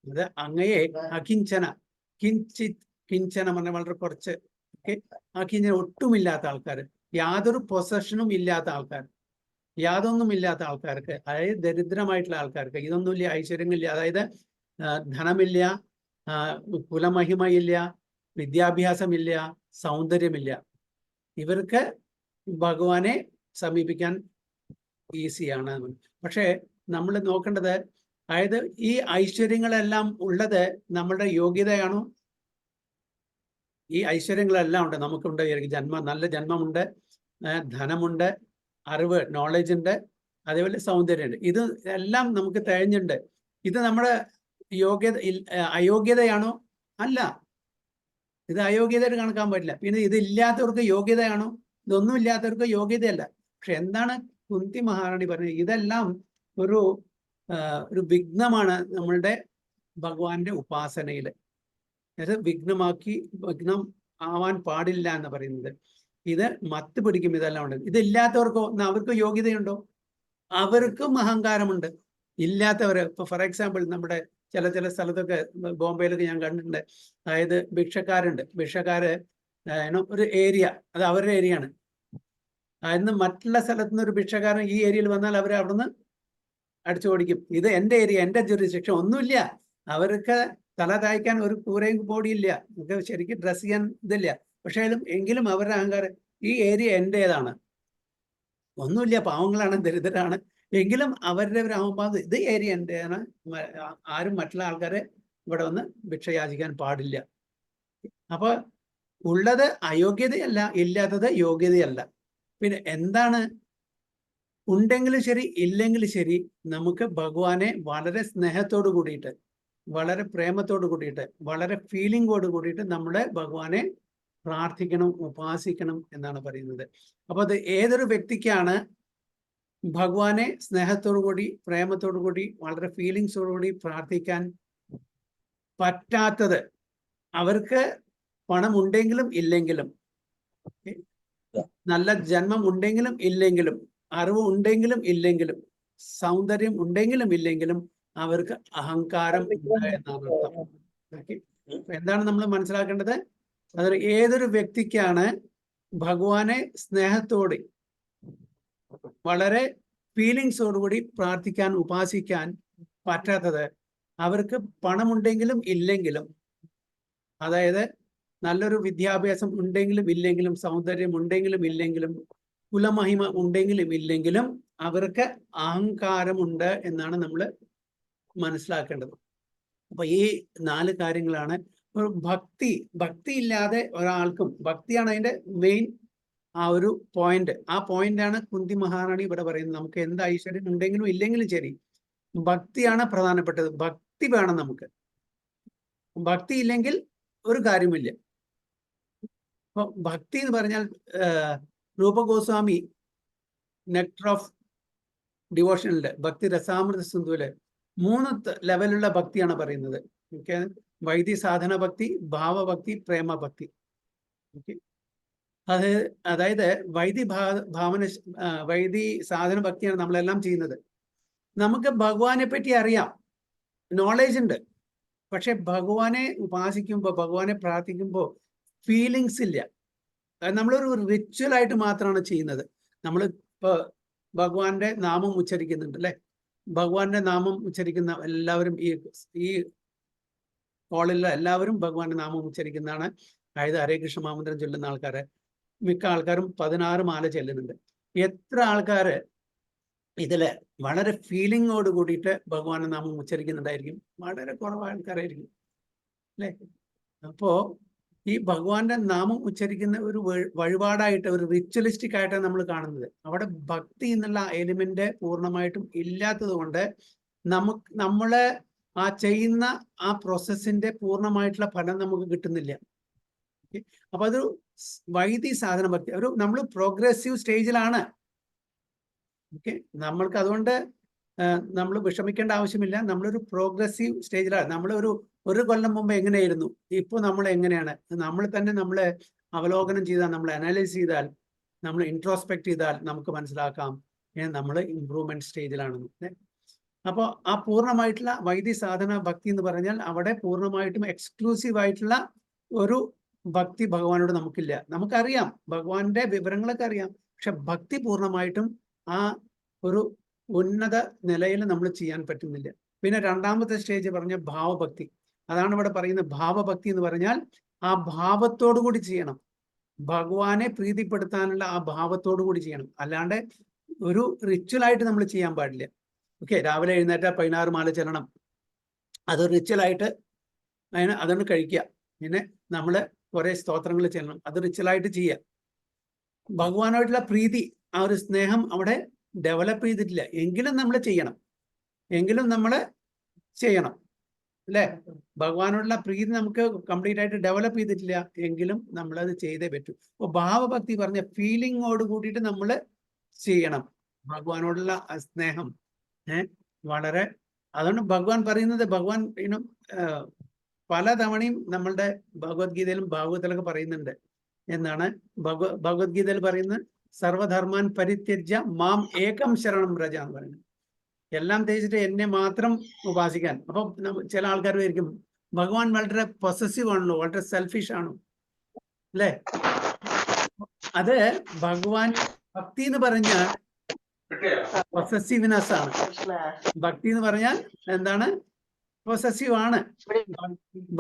അത് അങ്ങയെ അകിഞ്ചന, കിഞ്ചിത്, കിഞ്ചന പറഞ്ഞാൽ വളരെ കുറച്ച്, അകിഞ്ചന ഒട്ടുമില്ലാത്ത ആൾക്കാർ, യാതൊരു പൊസഷനും ഇല്ലാത്ത ആൾക്കാർ, യാതൊന്നും ഇല്ലാത്ത ആൾക്കാർക്ക്, അതായത് ദരിദ്രമായിട്ടുള്ള ആൾക്കാർക്ക്, ഇതൊന്നുമില്ല, ഐശ്വര്യങ്ങളില്ല, അതായത് ധനമില്ല, കുലമഹിമയില്ല, വിദ്യാഭ്യാസമില്ല, സൗന്ദര്യമില്ല, ഇവർക്ക് ഭഗവാനെ സമീപിക്കാൻ ഈസിയാണ്. പക്ഷേ നമ്മൾ നോക്കേണ്ടത്, അതായത് ഈ ഐശ്വര്യങ്ങളെല്ലാം ഉള്ളത് നമ്മളുടെ യോഗ്യതയാണോ? ഈ ഐശ്വര്യങ്ങളെല്ലാം ഉണ്ട്, നമുക്കുണ്ട്, നല്ല ജന്മമുണ്ട്, ധനമുണ്ട്, അറിവ്, നോളജ് ഉണ്ട്, അതേപോലെ സൗന്ദര്യമുണ്ട്. ഇത് എല്ലാം നമുക്ക് തികഞ്ഞുണ്ട്. ഇത് നമ്മുടെ അയോഗ്യതയാണോ? അല്ല, ഇത് അയോഗ്യതയായിട്ട് കണക്കാൻ പറ്റില്ല. പിന്നെ ഇത് ഇല്ലാത്തവർക്ക് യോഗ്യതയാണോ? ഇതൊന്നും ഇല്ലാത്തവർക്ക് യോഗ്യതയല്ല. പക്ഷെ എന്താണ് കുന്തി മഹാറാണി പറഞ്ഞത്? ഇതെല്ലാം ഒരു വിഘ്നമാണ് നമ്മളുടെ ഭഗവാന്റെ ഉപാസനയിൽ. അത് വിഘ്നം ആവാൻ പാടില്ല എന്ന് പറയുന്നത്. ഇത് മത്ത് പിടിക്കും, ഇതെല്ലാം ഉണ്ട്. ഇതില്ലാത്തവർക്കോ? അവർക്ക് യോഗ്യതയുണ്ടോ? അവർക്കും അഹങ്കാരമുണ്ട്. ഇല്ലാത്തവര് ഇപ്പൊ ഫോർ എക്സാമ്പിൾ നമ്മുടെ ചില സ്ഥലത്തൊക്കെ ബോംബെയിലൊക്കെ ഞാൻ കണ്ടിട്ടുണ്ട്. അതായത് ഭിക്ഷക്കാര് ഒരു ഏരിയ, അത് അവരുടെ ഏരിയ ആണ്. അന്ന് മറ്റുള്ള സ്ഥലത്തു നിന്ന് ഒരു ഭിക്ഷക്കാരൻ ഈ ഏരിയയിൽ വന്നാൽ അവർ അവിടുന്ന് അടിച്ചോടിക്കും. ഇത് എൻ്റെ ഏരിയ, എൻ്റെ ജുറിസ്ഡിക്ഷൻ, ഒന്നുമില്ല. അവർക്ക് തല തായ്ക്കാൻ ഒരു കൂരയും ബോഡിയില്ല, നമുക്ക് ശരിക്കും ഡ്രസ് ചെയ്യാൻ ഇതില്ല. പക്ഷേ എങ്കിലും അവരുടെ അഹങ്കാരം, ഈ ഏരിയ എൻ്റേതാണ്, ഒന്നുമില്ല, പാവങ്ങളാണ്, ദരിദ്രരാണ്, എങ്കിലും അവരുടെ ഒരു അഹംഭാവം, ഇത് ഏരിയ എൻ്റെയാണ്, ആരും മറ്റുള്ള ആൾക്കാരെ ഇവിടെ വന്ന് ഭിക്ഷ യാചിക്കാൻ പാടില്ല. അപ്പൊ ഉള്ളത് അയോഗ്യതയല്ല, ഇല്ലാത്തത് യോഗ്യതയല്ല. പിന്നെ എന്താണ് ഉണ്ടെങ്കിലും ശരി ഇല്ലെങ്കിലും ശരി, നമുക്ക് ഭഗവാനെ വളരെ സ്നേഹത്തോട് കൂടിയിട്ട്, വളരെ പ്രേമത്തോട് കൂടിയിട്ട്, വളരെ ഫീലിംഗോട് കൂടിയിട്ട് നമ്മുടെ ഭഗവാനെ പ്രാർത്ഥിക്കണം, ഉപാസിക്കണം എന്നാണ് പറയുന്നത്. അപ്പൊ അത് ഏതൊരു വ്യക്തിക്കാണ് ഭഗവാനെ സ്നേഹത്തോടു കൂടി, പ്രേമത്തോടു കൂടി, വളരെ ഫീലിങ്സോടു കൂടി പ്രാർത്ഥിക്കാൻ പറ്റാത്തത്, അവർക്ക് പണം ഉണ്ടെങ്കിലും ഇല്ലെങ്കിലും, നല്ല ജന്മം ഉണ്ടെങ്കിലും ഇല്ലെങ്കിലും, അറിവ് ഉണ്ടെങ്കിലും ഇല്ലെങ്കിലും, സൗന്ദര്യം ഉണ്ടെങ്കിലും ഇല്ലെങ്കിലും, അവർക്ക് അഹങ്കാരം ഉണ്ട് എന്നാണ് അർത്ഥം. എന്താണ് നമ്മൾ മനസ്സിലാക്കേണ്ടത്? അതൊരു ഏതൊരു വ്യക്തിക്കാണ് ഭഗവാനെ സ്നേഹത്തോടെ, വളരെ ഫീലിങ്സോടുകൂടി പ്രാർത്ഥിക്കാൻ, ഉപാസിക്കാൻ പറ്റാത്തത്, അവർക്ക് പണമുണ്ടെങ്കിലും ഇല്ലെങ്കിലും, അതായത് നല്ലൊരു വിദ്യാഭ്യാസം ഉണ്ടെങ്കിലും ഇല്ലെങ്കിലും, സൗന്ദര്യം ഉണ്ടെങ്കിലും ഇല്ലെങ്കിലും, കുലമഹിമ ഉണ്ടെങ്കിലും ഇല്ലെങ്കിലും, അവർക്ക് അഹങ്കാരമുണ്ട് എന്നാണ് നമ്മൾ മനസ്സിലാക്കേണ്ടത്. അപ്പൊ ഈ 4 കാര്യങ്ങളാണ്. ഒരു ഭക്തി ഇല്ലാതെ ഒരാൾക്കും, ഭക്തിയാണ് അതിന്റെ മെയിൻ ആ ഒരു പോയിന്റ്. ആ പോയിന്റാണ് കുന്തി മഹാറാണി ഇവിടെ പറയുന്നത്. നമുക്ക് എന്ത് ഐശ്വര്യം ഉണ്ടെങ്കിലും ഇല്ലെങ്കിലും ശരി, ഭക്തിയാണ് പ്രധാനപ്പെട്ടത്. ഭക്തി വേണം നമുക്ക്. ഭക്തി ഇല്ലെങ്കിൽ ഒരു കാര്യമില്ല. അപ്പൊ ഭക്തി എന്ന് പറഞ്ഞാൽ രൂപ ഗോസ്വാമി നെക്ടർ ഓഫ് ഡിവോഷനില്, ഭക്തി രസാമൃത സിന്ധുവില് 3 ലെവലുള്ള ഭക്തിയാണ് പറയുന്നത്. ഓക്കെ, വൈദി സാധന ഭക്തി, ഭാവഭക്തി, പ്രേമഭക്തി. ഓക്കെ, അതായത് വൈദി സാധന ഭക്തിയാണ് നമ്മളെല്ലാം ചെയ്യുന്നത്. നമുക്ക് ഭഗവാനെ പറ്റി അറിയാം, നോളേജ് ഉണ്ട്. പക്ഷെ ഭഗവാനെ ഉപാസിക്കുമ്പോൾ, ഭഗവാനെ പ്രാർത്ഥിക്കുമ്പോൾ ഫീലിങ്സ് ഇല്ല. നമ്മളൊരു റിച്വൽ ആയിട്ട് മാത്രമാണ് ചെയ്യുന്നത്. നമ്മൾ ഇപ്പൊ ഭഗവാന്റെ നാമം ഉച്ചരിക്കുന്നുണ്ട് അല്ലെ? ഭഗവാന്റെ നാമം ഉച്ചരിക്കുന്ന എല്ലാവരും, ഈ കോളിലുള്ള എല്ലാവരും ഭഗവാന്റെ നാമം ഉച്ചരിക്കുന്നതാണ്. അതായത് ഹരേ കൃഷ്ണ മഹാമന്ത്രം ചൊല്ലുന്ന ആൾക്കാരെ മിക്ക ആൾക്കാരും 16 മാല ചെല്ലുന്നുണ്ട്. എത്ര ആൾക്കാര് ഇതില് വളരെ ഫീലിങ്ങോട് കൂടിയിട്ട് ഭഗവാന്റെ നാമം ഉച്ചരിക്കുന്നുണ്ടായിരിക്കും? വളരെ കുറവ് ആൾക്കാരായിരിക്കും അല്ലെ? അപ്പോ ഈ ഭഗവാന്റെ നാമം ഉച്ചരിക്കുന്ന ഒരു വഴിപാടായിട്ട്, ഒരു റിച്വലിസ്റ്റിക് ആയിട്ടാണ് നമ്മൾ കാണുന്നത്. അവിടെ ഭക്തി എന്നുള്ള എലിമെന്റ് പൂർണ്ണമായിട്ടും ഇല്ലാത്തത് കൊണ്ട് നമ്മള് ആ ചെയ്യുന്ന ആ പ്രോസസ്സിന്റെ പൂർണ്ണമായിട്ടുള്ള ഫലം നമുക്ക് കിട്ടുന്നില്ല. അപ്പൊ അതൊരു വൈദി സാധന ഭക്തി, നമ്മൾ പ്രോഗ്രസീവ് സ്റ്റേജിലാണ്. ഓക്കെ, നമ്മൾക്ക് അതുകൊണ്ട് നമ്മൾ വിഷമിക്കേണ്ട ആവശ്യമില്ല. നമ്മളൊരു പ്രോഗ്രസീവ് സ്റ്റേജിലാണ്. നമ്മൾ ഒരു കൊല്ലം മുമ്പ് എങ്ങനെയായിരുന്നു, ഇപ്പോൾ നമ്മൾ എങ്ങനെയാണ്, നമ്മൾ അവലോകനം ചെയ്താൽ, നമ്മൾ അനലൈസ് ചെയ്താൽ, നമ്മൾ ഇൻട്രോസ്പെക്ട് ചെയ്താൽ നമുക്ക് മനസ്സിലാക്കാം നമ്മൾ ഇംപ്രൂവ്മെന്റ് സ്റ്റേജിലാണെന്ന്. അപ്പോൾ ആ പൂർണ്ണമായിട്ടുള്ള വൈദി സാധന ഭക്തി എന്ന് പറഞ്ഞാൽ അവിടെ പൂർണ്ണമായിട്ടും എക്സ്ക്ലൂസീവ് ആയിട്ടുള്ള ഒരു ഭക്തി ഭഗവാനോട് നമുക്കില്ല. നമുക്കറിയാം, ഭഗവാന്റെ വിവരങ്ങളൊക്കെ അറിയാം, പക്ഷെ ഭക്തി പൂർണ്ണമായിട്ടും ആ ഒരു ഉന്നത നിലയിൽ നമ്മൾ ചെയ്യാൻ പറ്റുന്നില്ല. പിന്നെ രണ്ടാമത്തെ സ്റ്റേജ് പറഞ്ഞ ഭാവഭക്തി, അതാണ് ഇവിടെ പറയുന്നത്. ഭാവഭക്തി എന്ന് പറഞ്ഞാൽ ആ ഭാവത്തോടു കൂടി ചെയ്യണം, ഭഗവാനെ പ്രീതിപ്പെടുത്താനുള്ള ആ ഭാവത്തോടു കൂടി ചെയ്യണം. അല്ലാണ്ട് ഒരു റിച്വലായിട്ട് നമ്മൾ ചെയ്യാൻ പാടില്ല. ഓക്കെ, രാവിലെ എഴുന്നേറ്റ 16 മാല ചെല്ലണം, അത് റിച്വലായിട്ട് അതുകൊണ്ട് കഴിക്കുക. പിന്നെ നമ്മൾ കുറെ സ്തോത്രങ്ങൾ ചെയ്യണം, അത് റിച്വലായിട്ട് ചെയ്യുക. ഭഗവാനായിട്ടുള്ള പ്രീതി, ആ ഒരു സ്നേഹം അവിടെ ഡെവലപ്പ് ചെയ്തിട്ടില്ല. എങ്കിലും നമ്മൾ ചെയ്യണം, അല്ലെ? ഭഗവാനോടുള്ള പ്രീതി നമുക്ക് കംപ്ലീറ്റ് ആയിട്ട് ഡെവലപ്പ് ചെയ്തിട്ടില്ല, എങ്കിലും നമ്മളത് ചെയ്തേ പറ്റൂ. അപ്പൊ ഭാവഭക്തി പറഞ്ഞ ഫീലിങ്ങോട് കൂടിയിട്ട് നമ്മൾ ചെയ്യണം. ഭഗവാനോടുള്ള സ്നേഹം വളരെ, അതുകൊണ്ട് ഭഗവാൻ പറയുന്നത്, ഭഗവാൻ പല തവണയും നമ്മളുടെ ഭഗവത്ഗീതയിലും ഭാഗവതത്തിലൊക്കെ പറയുന്നുണ്ട്. എന്നാണ് ഭഗവത്ഗീതയിൽ പറയുന്നത്? സർവധർമാൻ പരിത്യജ്യ മാം ഏകം ശരണം വ്രജ എന്ന് പറയുന്നത്. എല്ലാം തേച്ചിട്ട് എന്നെ മാത്രം ഉപാസിക്കാൻ. അപ്പൊ ചില ആൾക്കാർ വിചാരിക്കും ഭഗവാൻ വളരെ പൊസസീവ് ആണല്ലോ, വളരെ സെൽഫിഷ് ആണോ, അല്ലേ? അത് ഭഗവാൻ ഭക്തി എന്ന് പറഞ്ഞാൽ പൊസസീവ്നെസ് ആണ്. ഭക്തി എന്ന് പറഞ്ഞാൽ എന്താണ്? പൊസസീവ് ആണ്.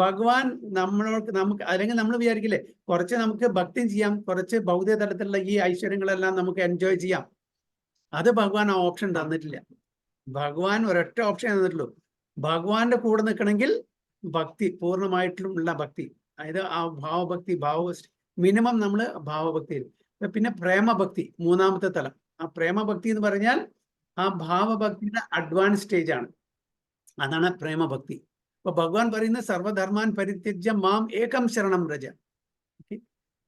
ഭഗവാൻ നമുക്ക് അല്ലെങ്കിൽ നമ്മൾ വിചാരിക്കില്ലേ കുറച്ച് നമുക്ക് ഭക്തി ചെയ്യാം, കുറച്ച് ഭൗതിക തലത്തിലുള്ള ഈ ഐശ്വര്യങ്ങളെല്ലാം നമുക്ക് എൻജോയ് ചെയ്യാം. അത് ഭഗവാൻ ആ ഓപ്ഷൻ തന്നിട്ടില്ല. ഭഗവാൻ ഒരൊറ്റ ഓപ്ഷൻ തന്നിട്ടുള്ളൂ. ഭഗവാന്റെ കൂടെ നിൽക്കണമെങ്കിൽ ഭക്തി, പൂർണ്ണമായിട്ടുള്ള ഭക്തി, അതായത് ആ ഭാവഭക്തി, മിനിമം നമ്മൾ ഭാവഭക്തി. പിന്നെ പ്രേമഭക്തി, മൂന്നാമത്തെ തലം. ആ പ്രേമഭക്തി എന്ന് പറഞ്ഞാൽ ആ ഭാവഭക്തിയുടെ അഡ്വാൻസ് സ്റ്റേജ് ആണ്. അതാണ് പ്രേമഭക്തി. അപ്പൊ ഭഗവാൻ പറയുന്ന സർവധർമാൻ പരിത്യജ്യ മാം ഏകം ശരണം വ്രജ.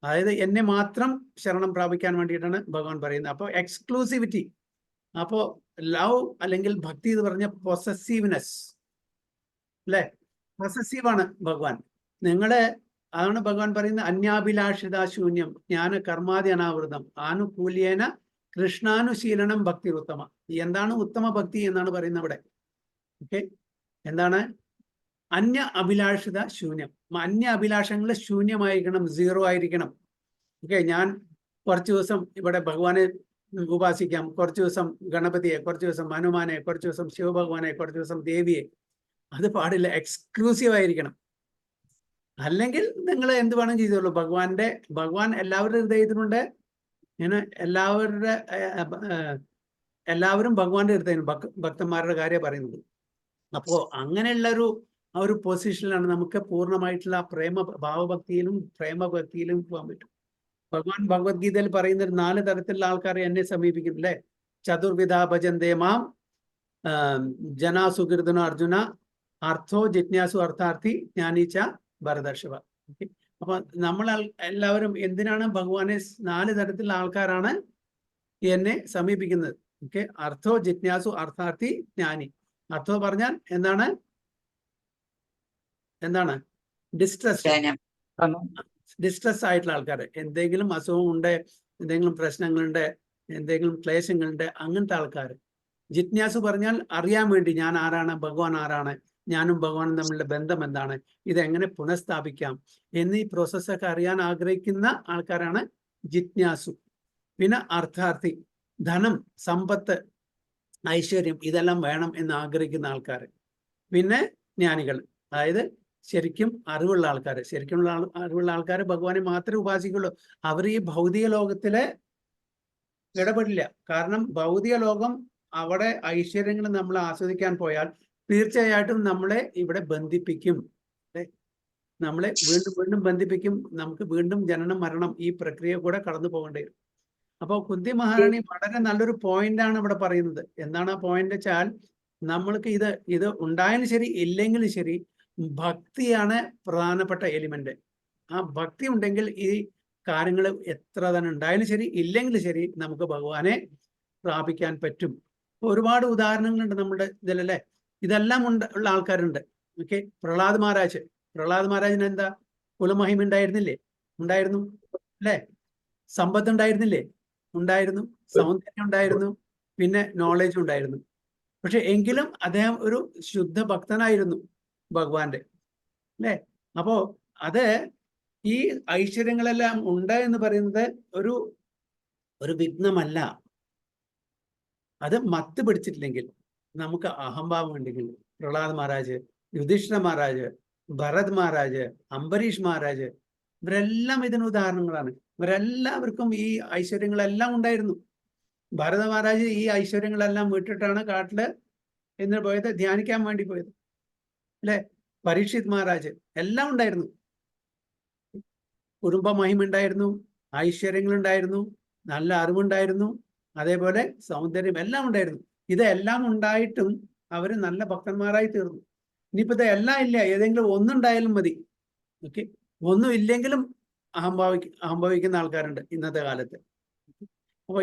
അതായത് എന്നെ മാത്രം ശരണം പ്രാപിക്കാൻ വേണ്ടിയിട്ടാണ് ഭഗവാൻ പറയുന്നത്. അപ്പോൾ എക്സ്ക്ലൂസിവിറ്റി. അപ്പോ ലവ് അല്ലെങ്കിൽ ഭക്തി എന്ന് പറഞ്ഞ പൊസസീവ്നെസ്, അല്ലെ? പൊസസീവാണ് ഭഗവാൻ. അതാണ് ഭഗവാൻ പറയുന്നത് അന്യാഭിലാഷിത ശൂന്യം ജ്ഞാന കർമാദി അനാവൃതം ആനുകൂല്യേന കൃഷ്ണാനുശീലനം ഭക്തി ഉത്തമ. എന്താണ് ഉത്തമ ഭക്തി എന്നാണ് പറയുന്നത് അവിടെ. ഓക്കെ, എന്താണ്? അന്യ അഭിലാഷിത ശൂന്യം. അന്യ അഭിലാഷങ്ങൾ ശൂന്യമായിരിക്കണം, സീറോ ആയിരിക്കണം. ഓക്കെ, ഞാൻ കുറച്ച് ദിവസം ഇവിടെ ഭഗവാനെ ഉപാസിക്കാം, കുറച്ച് ദിവസം ഗണപതിയെ, കുറച്ച് ദിവസം ഹനുമാനെ, കുറച്ച് ദിവസം ശിവഭഗവാനെ, കുറച്ച് ദിവസം ദേവിയെ. അത് പാടില്ല, എക്സ്ക്ലൂസീവ് ആയിരിക്കണം. അല്ലെങ്കിൽ നിങ്ങൾ എന്ത് വേണം ചെയ്തോളൂ. ഭഗവാൻ എല്ലാവരുടെ ഹൃദയത്തിലുണ്ട്. ഇങ്ങനെ എല്ലാവരും ഭഗവാന്റെ ഹൃദയം, ഭക്തന്മാരുടെ കാര്യം പറയുന്നത്. അപ്പോ അങ്ങനെയുള്ള ഒരു പൊസിഷനിലാണ് നമുക്ക് പൂർണ്ണമായിട്ടുള്ള ഭാവഭക്തിയിലും പ്രേമഭക്തിയിലും പോകാൻ പറ്റും. ഭഗവാൻ ഭഗവത്ഗീതയിൽ പറയുന്ന 4 തരത്തിലുള്ള ആൾക്കാരെ എന്നെ സമീപിക്കും, അല്ലെ? ചതുർവിധ ഭജന്തേ മാം ജനാ സുഹൃദന അർജുന അർത്ഥോ ജിജ്ഞാസു അർത്ഥാർത്ഥി ജ്ഞാനീച്ച ഭരതർഷഭ. അപ്പൊ നമ്മൾ എല്ലാവരും എന്തിനാണ് ഭഗവാനെ 4 തരത്തിലുള്ള ആൾക്കാരാണ് എന്നെ സമീപിക്കുന്നത്. ഓക്കെ, അർത്ഥോ ജിജ്ഞാസു അർത്ഥാർത്ഥി ജ്ഞാനി. അർത്ഥം പറഞ്ഞാൽ എന്താണ്? ഡിസ്ട്രസ് ആയിട്ടുള്ള ആൾക്കാർ, എന്തെങ്കിലും അസുഖമുണ്ട്, എന്തെങ്കിലും പ്രശ്നങ്ങളുണ്ട്, എന്തെങ്കിലും ക്ലേശങ്ങളുണ്ട്, അങ്ങനത്തെ ആൾക്കാർ. ജിജ്ഞാസു പറഞ്ഞാൽ അറിയാൻ വേണ്ടി, ഞാൻ ആരാണ്, ഭഗവാൻ ആരാണ്, ഞാനും ഭഗവാനും തമ്മിലുള്ള ബന്ധം എന്താണ്, ഇതെങ്ങനെ പുനഃസ്ഥാപിക്കാം എന്നീ പ്രോസസ്സൊക്കെ അറിയാൻ ആഗ്രഹിക്കുന്ന ആൾക്കാരാണ് ജിജ്ഞാസു. പിന്നെ അർത്ഥാർത്ഥി, ധനം, സമ്പത്ത്, ഐശ്വര്യം ഇതെല്ലാം വേണം എന്ന് ആഗ്രഹിക്കുന്ന ആൾക്കാർ. പിന്നെ ജ്ഞാനികൾ, അതായത് ശരിക്കും അറിവുള്ള ആൾക്കാർ. അറിവുള്ള ആൾക്കാർ ഭഗവാനെ മാത്രമേ ഉപാസിക്കുള്ളൂ. അവർ ഈ ഭൗതിക ലോകത്തിലെ ഇടപെടില്ല. കാരണം ഭൗതിക ലോകം, അവിടെ ഐശ്വര്യങ്ങൾ നമ്മൾ ആസ്വദിക്കാൻ പോയാൽ തീർച്ചയായിട്ടും നമ്മളെ ഇവിടെ ബന്ധിപ്പിക്കും, നമ്മളെ വീണ്ടും വീണ്ടും ബന്ധിപ്പിക്കും. നമുക്ക് വീണ്ടും ജനനം മരണം ഈ പ്രക്രിയ കൂടെ കടന്നു പോകേണ്ടി വരും. അപ്പോൾ കുന്തി മഹാറാണി വളരെ നല്ലൊരു പോയിന്റാണ് ഇവിടെ പറയുന്നത്. എന്താണ് ആ പോയിന്റ് വെച്ചാൽ, നമ്മൾക്ക് ഇത് ഉണ്ടായാലും ശരി ഇല്ലെങ്കിലും ശരി ഭക്തിയാണ് പ്രധാനപ്പെട്ട എലിമെന്റ്. ആ ഭക്തി ഉണ്ടെങ്കിൽ ഈ കാര്യങ്ങൾ എത്ര തന്നെ ഉണ്ടായാലും ശരി ഇല്ലെങ്കിലും ശരി നമുക്ക് ഭഗവാനെ പ്രാപിക്കാൻ പറ്റും. ഒരുപാട് ഉദാഹരണങ്ങളുണ്ട് നമ്മുടെ ഇതിലല്ലേ. ഇതെല്ലാം ഉള്ള ആൾക്കാരുണ്ട്. ഓക്കെ, പ്രഹ്ലാദ് മഹാരാജിന് എന്താ കുലമഹിമ ഉണ്ടായിരുന്നില്ലേ? ഉണ്ടായിരുന്നു, അല്ലേ? സമ്പത്ത് ഉണ്ടായിരുന്നില്ലേ? ഉണ്ടായിരുന്നു. സൗന്ദര്യം ഉണ്ടായിരുന്നു. പിന്നെ നോളജ് ഉണ്ടായിരുന്നു. പക്ഷെ എങ്കിലും അദ്ദേഹം ഒരു ശുദ്ധ ഭക്തനായിരുന്നു ഭഗവാന്റെ, അല്ലേ? അപ്പോ അത് ഈ ഐശ്വര്യങ്ങളെല്ലാം ഉണ്ട് എന്ന് പറയുന്നത് ഒരു വിഘ്നമല്ല. അത് മത്ത് പിടിച്ചിട്ടില്ലെങ്കിൽ, നമുക്ക് അഹംഭാവം ഉണ്ടെങ്കിൽ, പ്രഹ്ലാദ് മഹാരാജ്, യുധിഷ്ഠിര മഹാരാജ്, ഭരത് മഹാരാജ്, അംബരീഷ് മഹാരാജ്, ഇവരെല്ലാം ഇതിന് ഉദാഹരണങ്ങളാണ്. ഇവരെല്ലാവർക്കും ഈ ഐശ്വര്യങ്ങളെല്ലാം ഉണ്ടായിരുന്നു. ഭരത മഹാരാജ് ഈ ഐശ്വര്യങ്ങളെല്ലാം വിട്ടിട്ടാണ് കാട്ടില് എന്ന് പോയത്, ധ്യാനിക്കാൻ വേണ്ടി പോയത്, അല്ലെ? പരീക്ഷിത് മഹാരാജ് എല്ലാം ഉണ്ടായിരുന്നു. കുടുംബ മഹിമ ഉണ്ടായിരുന്നു, ഐശ്വര്യങ്ങൾ ഉണ്ടായിരുന്നു, നല്ല അറിവുണ്ടായിരുന്നു, അതേപോലെ സൗന്ദര്യം എല്ലാം ഉണ്ടായിരുന്നു. ഇതെല്ലാം ഉണ്ടായിട്ടും അവര് നല്ല ഭക്തന്മാരായി തീർന്നു. ഇനിയിപ്പോ ഇതെല്ലാം ഇല്ല, ഏതെങ്കിലും ഒന്നുണ്ടായാലും മതി. ഓക്കെ, ഒന്നും ഇല്ലെങ്കിലും അഹംഭാവിക്കുന്ന ആൾക്കാരുണ്ട് ഇന്നത്തെ കാലത്ത്. അപ്പൊ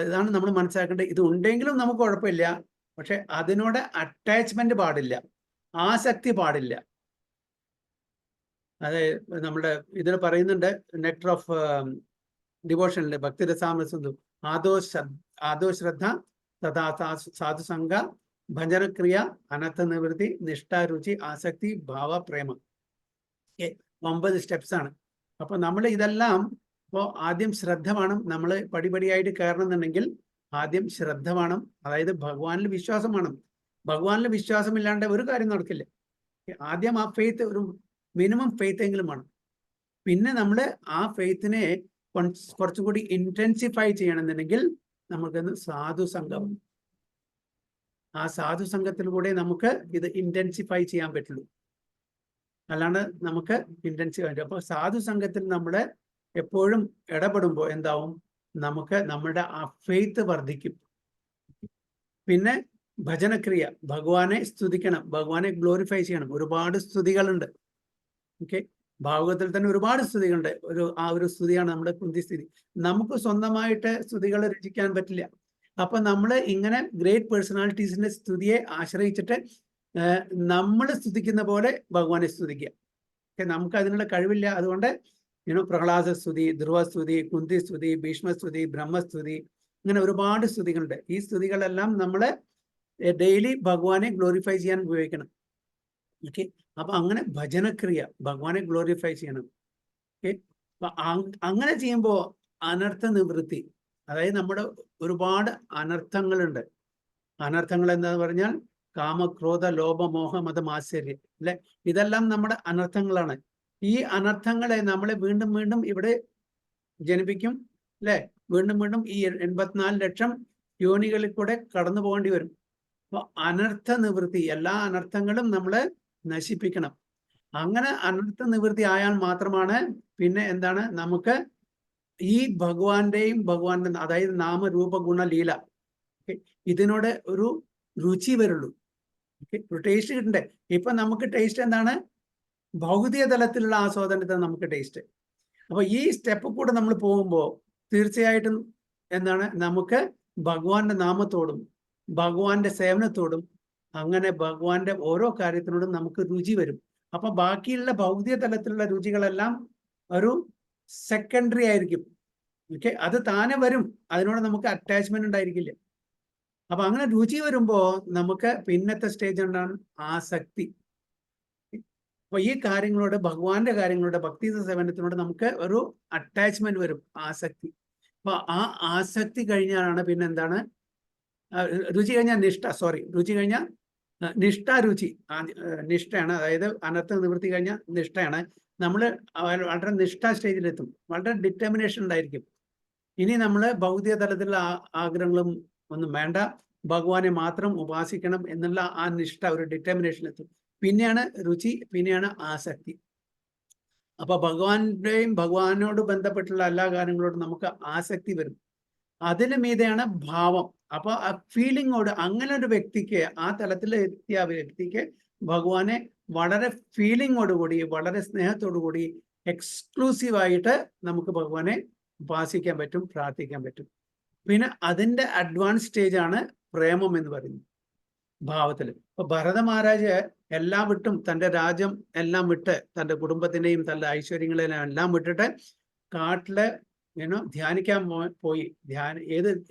ഇതാണ് നമ്മൾ മനസ്സിലാക്കേണ്ടത്. ഇത് ഉണ്ടെങ്കിലും നമുക്ക് കുഴപ്പമില്ല, പക്ഷെ അതിനോട് അറ്റാച്ച്മെന്റ് പാടില്ല, ആസക്തി പാടില്ല. അത് നമ്മുടെ ഇതിൽ പറയുന്നുണ്ട്, നെക്ടർ ഓഫ് ഡിവോഷനിലെ ഭക്തിരസാമൃതം, ആദോ ശ്രദ്ധ തഥാ സാധുസംഗ, ഭജനക്രിയ, അനർത്ഥ നിവൃത്തി, നിഷ്ഠ, രുചി, ആസക്തി, ഭാവ, പ്രേമം. 9 സ്റ്റെപ്സ് ആണ്. അപ്പൊ നമ്മൾ ഇതെല്ലാം ഇപ്പോൾ ആദ്യം ശ്രദ്ധ വേണം. നമ്മൾ പടിപടിയായിട്ട് കയറണമെന്നുണ്ടെങ്കിൽ ആദ്യം ശ്രദ്ധ വേണം. അതായത് ഭഗവാനിൽ വിശ്വാസം വേണം. ഭഗവാനിൽ വിശ്വാസമില്ലാണ്ട് ഒരു കാര്യം നടക്കില്ല. ആദ്യം ആ ഫെയ്ത്ത്, ഒരു മിനിമം ഫെയ്ത്ത് എങ്കിലും വേണം. പിന്നെ നമ്മൾ ആ ഫെയ്ത്തിനെ കുറച്ചും കൂടി ഇന്റൻസിഫൈ ചെയ്യണമെന്നുണ്ടെങ്കിൽ നമുക്കൊന്ന് സാധുസംഗം, ആ സാധുസംഗത്തിലൂടെ നമുക്ക് ഇത് ഇന്റൻസിഫൈ ചെയ്യാൻ പറ്റുള്ളൂ. അല്ലാണ്ട് നമുക്ക് ഇന്റൻസിഫൈ. അപ്പൊ സാധുസംഗത്തിൽ നമ്മൾ എപ്പോഴും ഇടപെടുമ്പോൾ എന്താവും, നമുക്ക് നമ്മുടെ ആ ഫെയ്ത്ത് വർദ്ധിക്കും. പിന്നെ ഭജനക്രിയ, ഭഗവാനെ സ്തുതിക്കണം, ഭഗവാനെ ഗ്ലോറിഫൈ ചെയ്യണം. ഒരുപാട് സ്തുതികളുണ്ട്. ഓക്കെ, ഭാഗവതത്തിൽ തന്നെ ഒരുപാട് സ്തുതികളുണ്ട്. ആ ഒരു സ്തുതിയാണ് നമ്മുടെ കുന്തി സ്തുതി. നമുക്ക് സ്വന്തമായിട്ട് സ്തുതികൾ രചിക്കാൻ പറ്റില്ല. അപ്പൊ നമ്മൾ ഇങ്ങനെ ഗ്രേറ്റ് പേഴ്സണാലിറ്റീസിന്റെ സ്തുതിയെ ആശ്രയിച്ചിട്ട് നമ്മൾ സ്തുതിക്കുന്ന പോലെ ഭഗവാനെ സ്തുതിക്കുക. നമുക്ക് അതിനുള്ള കഴിവില്ല. അതുകൊണ്ട് പ്രഹ്ലാദ സ്തുതി, ധ്രുവസ്തുതി, കുന്തി സ്തുതി, ഭീഷ്മസ്തുതി, ബ്രഹ്മസ്തുതി, ഇങ്ങനെ ഒരുപാട് സ്തുതികളുണ്ട്. ഈ സ്തുതികളെല്ലാം നമ്മൾ ഡെയിലി ഭഗവാനെ ഗ്ലോറിഫൈ ചെയ്യാൻ ഉപയോഗിക്കണം. ഓക്കെ, അപ്പൊ അങ്ങനെ ഭജനക്രിയ, ഭഗവാനെ ഗ്ലോറിഫൈ ചെയ്യണം. ഓക്കെ, അപ്പൊ അങ്ങനെ ചെയ്യുമ്പോൾ അനർത്ഥ നിവൃത്തി, അതായത് നമ്മുടെ ഒരുപാട് അനർത്ഥങ്ങളുണ്ട്. അനർത്ഥങ്ങൾ എന്താന്ന് പറഞ്ഞാൽ കാമ, ക്രോധ, ലോഭ, മോഹ, മതം, ആശ്ചര്യം, അല്ലെ? ഇതെല്ലാം നമ്മുടെ അനർത്ഥങ്ങളാണ്. ഈ അനർത്ഥങ്ങളെ നമ്മളെ വീണ്ടും വീണ്ടും ഇവിടെ ജനിപ്പിക്കും, അല്ലെ? വീണ്ടും വീണ്ടും ഈ 84 ലക്ഷം യോനികളിൽ കൂടെ കടന്നു പോകേണ്ടി വരും. അപ്പൊ അനർത്ഥ നിവൃത്തി, എല്ലാ അനർത്ഥങ്ങളും നമ്മള് നശിപ്പിക്കണം. അങ്ങനെ അനർത്ഥ നിവൃത്തി ആയാൽ മാത്രമാണ് പിന്നെ എന്താണ് നമുക്ക് ഈ ഭഗവാന്റെ അതായത് നാമരൂപ ഗുണ ലീല ഇതിനോട് ഒരു രുചി വരുള്ളൂ. ഒരു ടേസ്റ്റ് കിട്ടണ്ടേ? ഇപ്പൊ നമുക്ക് ടേസ്റ്റ് എന്താണ്? ഭൗതിക തലത്തിലുള്ള ആസ്വാദനത്തിന് നമുക്ക് ടേസ്റ്റ്. അപ്പൊ ഈ സ്റ്റെപ്പ് കൂടെ നമ്മൾ പോകുമ്പോൾ തീർച്ചയായിട്ടും എന്താണ്, നമുക്ക് ഭഗവാന്റെ നാമത്തോടും ഭഗവാന്റെ സേവനത്തോടും അങ്ങനെ ഭഗവാന്റെ ഓരോ കാര്യത്തിനോടും നമുക്ക് രുചി വരും. അപ്പൊ ബാക്കിയുള്ള ഭൗതിക തലത്തിലുള്ള രുചികളെല്ലാം ഒരു സെക്കൻഡറി ആയിരിക്കും. ഓക്കെ, അത് താനെ വരും, അതിനോട് നമുക്ക് അറ്റാച്ച്മെന്റ് ഉണ്ടായിരിക്കില്ല. അപ്പൊ അങ്ങനെ രുചി വരുമ്പോ നമുക്ക് പിന്നത്തെ സ്റ്റേജ് എന്താണ്? ആസക്തി. അപ്പൊ ഈ കാര്യങ്ങളോട്, ഭഗവാന്റെ കാര്യങ്ങളോട്, ഭക്തി സേവനത്തിനോട് നമുക്ക് ഒരു അറ്റാച്ച്മെന്റ് വരും, ആസക്തി. അപ്പൊ ആ ആസക്തി കഴിഞ്ഞാലാണ് പിന്നെ എന്താണ്? രുചി കഴിഞ്ഞാൽ നിഷ്ഠ, രുചി കഴിഞ്ഞാൽ നിഷ്ഠ, രുചി നിഷ്ഠയാണ്. അതായത് അനർത്ഥ നിവൃത്തി കഴിഞ്ഞാൽ നിഷ്ഠയാണ്. നമ്മൾ വളരെ നിഷ്ഠ സ്റ്റേജിലെത്തും, വളരെ ഡിറ്റർമിനേഷൻ ഉണ്ടായിരിക്കും. ഇനി നമ്മൾ ഭൗതിക തലത്തിലുള്ള ആഗ്രഹങ്ങളും ഒന്നും വേണ്ട, ഭഗവാനെ മാത്രം ഉപാസിക്കണം എന്നുള്ള ആ നിഷ്ഠ, ഒരു ഡിറ്റർമിനേഷനിലെത്തും. പിന്നെയാണ് രുചി, പിന്നെയാണ് ആസക്തി. അപ്പൊ ഭഗവാനോട് ബന്ധപ്പെട്ടുള്ള എല്ലാ കാര്യങ്ങളോടും നമുക്ക് ആസക്തി വരും. അതിന് മീതെയാണ് ഭാവം. അപ്പൊ ആ ഫീലിങ്ങോട്, അങ്ങനെ ഒരു വ്യക്തിക്ക്, ആ തലത്തിൽ എത്തിയ വ്യക്തിക്ക് ഭഗവാനെ വളരെ ഫീലിങ്ങോടുകൂടി, വളരെ സ്നേഹത്തോടു കൂടി, എക്സ്ക്ലൂസീവായിട്ട് നമുക്ക് ഭഗവാനെ ഉപാസിക്കാൻ പറ്റും, പ്രാർത്ഥിക്കാൻ പറ്റും. പിന്നെ അതിന്റെ അഡ്വാൻസ് സ്റ്റേജ് ആണ് പ്രേമം എന്ന് പറയുന്നത്, ഭാവത്തിൽ. ഇപ്പൊ ഭരത മഹാരാജ് എല്ലാം വിട്ടും, തന്റെ രാജ്യം എല്ലാം വിട്ട്, തന്റെ കുടുംബത്തിന്റെയും തന്റെ ഐശ്വര്യങ്ങളെയും എല്ലാം വിട്ടിട്ട് കാട്ടില് ധ്യാനിക്കാൻ പോയി.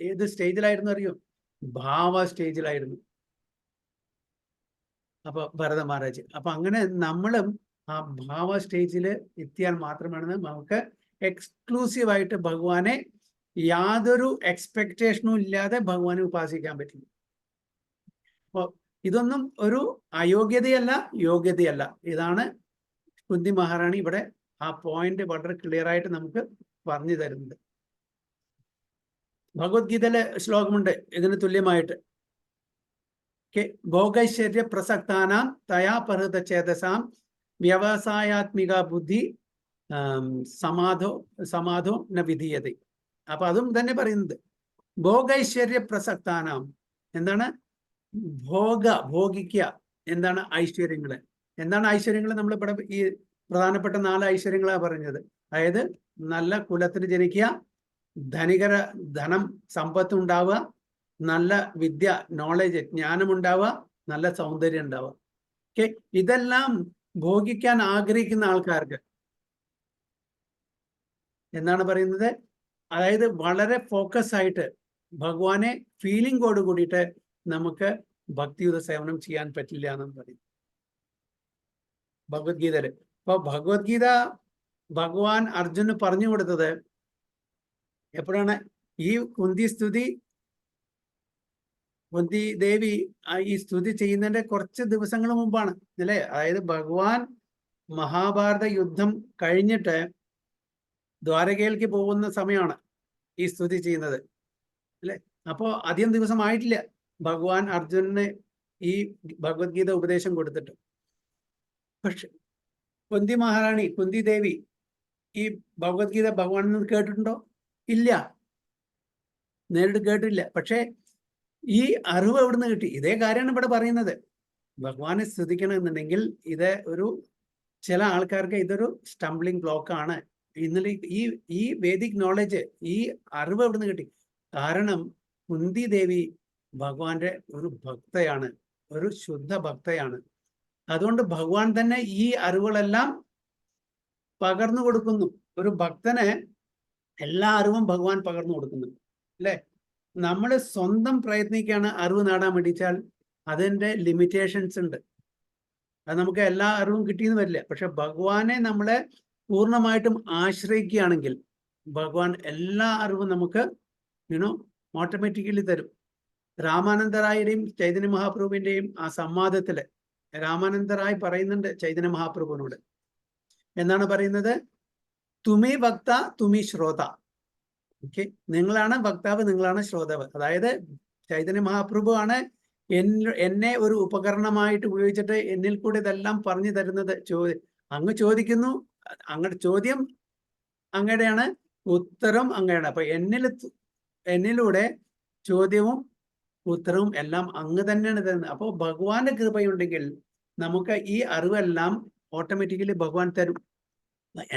ഏത് സ്റ്റേജിലായിരുന്നു അറിയോ? ഭാവ സ്റ്റേജിലായിരുന്നു അപ്പൊ ഭരത മഹാരാജ്. അപ്പൊ അങ്ങനെ നമ്മളും ആ ഭാവ സ്റ്റേജിൽ എത്തിയാൽ മാത്രമാണ് നമുക്ക് എക്സ്ക്ലൂസീവായിട്ട് ഭഗവാനെ യാതൊരു എക്സ്പെക്ടേഷനും ഇല്ലാതെ ഭഗവാനെ ഉപാസിക്കാൻ പറ്റും. അപ്പൊ ഇതൊന്നും ഒരു അയോഗ്യതയല്ല, യോഗ്യതയല്ല. ഇതാണ് കുന്തി മഹാറാണി ഇവിടെ ആ പോയിന്റ് വളരെ ക്ലിയർ ആയിട്ട് നമുക്ക് പറഞ്ഞു തരുന്നുണ്ട്. ഭഗവത്ഗീതയിലെ ശ്ലോകമുണ്ട് ഇതിന് തുല്യമായിട്ട്. ഭോഗൈശ്വര്യ പ്രസക്താനാം തയാ പരത ചേതസാം വ്യവസായാത്മിക ബുദ്ധി സമാധോ ന വിധീയത. അപ്പൊ അതും തന്നെ പറയുന്നത് ഭോഗൈശ്വര്യ പ്രസക്താനാം എന്താണ്? ഭോഗിക്കുക. എന്താണ് ഐശ്വര്യങ്ങള്? എന്താണ് ഐശ്വര്യങ്ങൾ? നമ്മൾ ഇവിടെ ഈ പ്രധാനപ്പെട്ട 4 ഐശ്വര്യങ്ങളാണ് പറഞ്ഞത്. അതായത് നല്ല കുലത്തിന് ജനിക്കുക, ധനം സമ്പത്ത് ഉണ്ടാവുക, നല്ല വിദ്യ, നോളജ്, ജ്ഞാനം ഉണ്ടാവുക, നല്ല സൗന്ദര്യം ഉണ്ടാവുക. ഓക്കെ, ഇതെല്ലാം ഭോഗിക്കാൻ ആഗ്രഹിക്കുന്ന ആൾക്കാർക്ക് എന്താണ് പറയുന്നത്? അതായത് വളരെ ഫോക്കസ് ആയിട്ട് ഭഗവാനെ ഫീലിംഗോട് കൂടിയിട്ട് നമുക്ക് ഭക്തിയുത സേവനം ചെയ്യാൻ പറ്റില്ല എന്നും പറയും ഭഗവത്ഗീതയില്. അപ്പൊ ഭഗവത്ഗീത ഭഗവാൻ അർജുന് പറഞ്ഞു കൊടുത്തത് എപ്പോഴാണ്? ഈ കുന്തി ദേവി ഈ സ്തുതി ചെയ്യുന്നതിന്റെ കുറച്ച് ദിവസങ്ങൾ മുമ്പാണ് അല്ലേ? അതായത് ഭഗവാൻ മഹാഭാരത യുദ്ധം കഴിഞ്ഞിട്ട് ദ്വാരകയിലേക്ക് പോകുന്ന സമയമാണ് ഈ സ്തുതി ചെയ്യുന്നത് അല്ലെ? അപ്പോ അധികം ദിവസമായിട്ടില്ല ഭഗവാൻ അർജുനന് ഈ ഭഗവത്ഗീത ഉപദേശം കൊടുത്തിട്ട്. പക്ഷെ കുന്തി ദേവി ഈ ഭഗവത്ഗീത ഭഗവാനിൽ നിന്ന് കേട്ടിട്ടുണ്ടോ? ഇല്ല, നേരിട്ട് കേട്ടില്ല. പക്ഷെ ഈ അറിവ് എവിടുന്ന് കിട്ടി? ഇതേ കാര്യമാണ് ഇവിടെ പറയുന്നത്. ഭഗവാനെ സ്തുതിക്കണമെന്നുണ്ടെങ്കിൽ ഇത് ചില ആൾക്കാർക്ക് ഇതൊരു സ്റ്റംബ്ലിംഗ് ബ്ലോക്ക് ആണ്. ഇന്നലെ ഈ വേദിക് നോളജ്, ഈ അറിവ് എവിടുന്ന് കിട്ടി? കാരണം കുന്തി ദേവി ഭഗവാന്റെ ഒരു ഭക്തയാണ്, ഒരു ശുദ്ധ ഭക്തയാണ്. അതുകൊണ്ട് ഭഗവാൻ തന്നെ ഈ അറിവുകളെല്ലാം പകർന്നു കൊടുക്കുന്നു. ഒരു ഭക്തന് എല്ലാ അറിവും ഭഗവാൻ പകർന്നു കൊടുക്കുന്നു അല്ലെ? നമ്മൾ സ്വന്തം പ്രയത്നിക്കാണ് അറിവ് നേടാൻ വേണ്ടിച്ചാൽ അതിൻ്റെ ലിമിറ്റേഷൻസ് ഉണ്ട്. അത് നമുക്ക് എല്ലാ അറിവും കിട്ടിയെന്ന് വരില്ല. പക്ഷെ ഭഗവാനെ നമ്മളെ പൂർണ്ണമായിട്ടും ആശ്രയിക്കുകയാണെങ്കിൽ ഭഗവാൻ എല്ലാ അറിവും നമുക്ക് ഓട്ടോമാറ്റിക്കലി തരും. രാമാനന്ദറായുടെയും ചൈതന്യ മഹാപ്രഭുവിൻ്റെയും ആ സംവാദത്തില് രാമാനന്ദറായ് പറയുന്നുണ്ട് ചൈതന്യ മഹാപ്രഭുവിനോട്. എന്താണ് പറയുന്നത്? തുമി വക്ത തുമി ശ്രോത. ഓക്കെ, നിങ്ങളാണ് വക്താവ്, നിങ്ങളാണ് ശ്രോതാവ്. അതായത് ചൈതന്യ മഹാപ്രഭു ആണ് എന്നെ ഒരു ഉപകരണമായിട്ട് ഉപയോഗിച്ചിട്ട് എന്നിൽ കൂടെ ഇതെല്ലാം പറഞ്ഞു തരുന്നത്. അങ്ങ് ചോദിക്കുന്നു, അങ്ങയുടെ ചോദ്യം അങ്ങയുടെയാണ്, ഉത്തരം അങ്ങയുടെ. അപ്പൊ എന്നിലൂടെ ചോദ്യവും ഉത്തരവും എല്ലാം അങ്ങ് തന്നെയാണ് തരുന്നത്. അപ്പോൾ ഭഗവാന്റെ കൃപയുണ്ടെങ്കിൽ നമുക്ക് ഈ അറിവെല്ലാം ഓട്ടോമാറ്റിക്കലി ഭഗവാൻ തരും.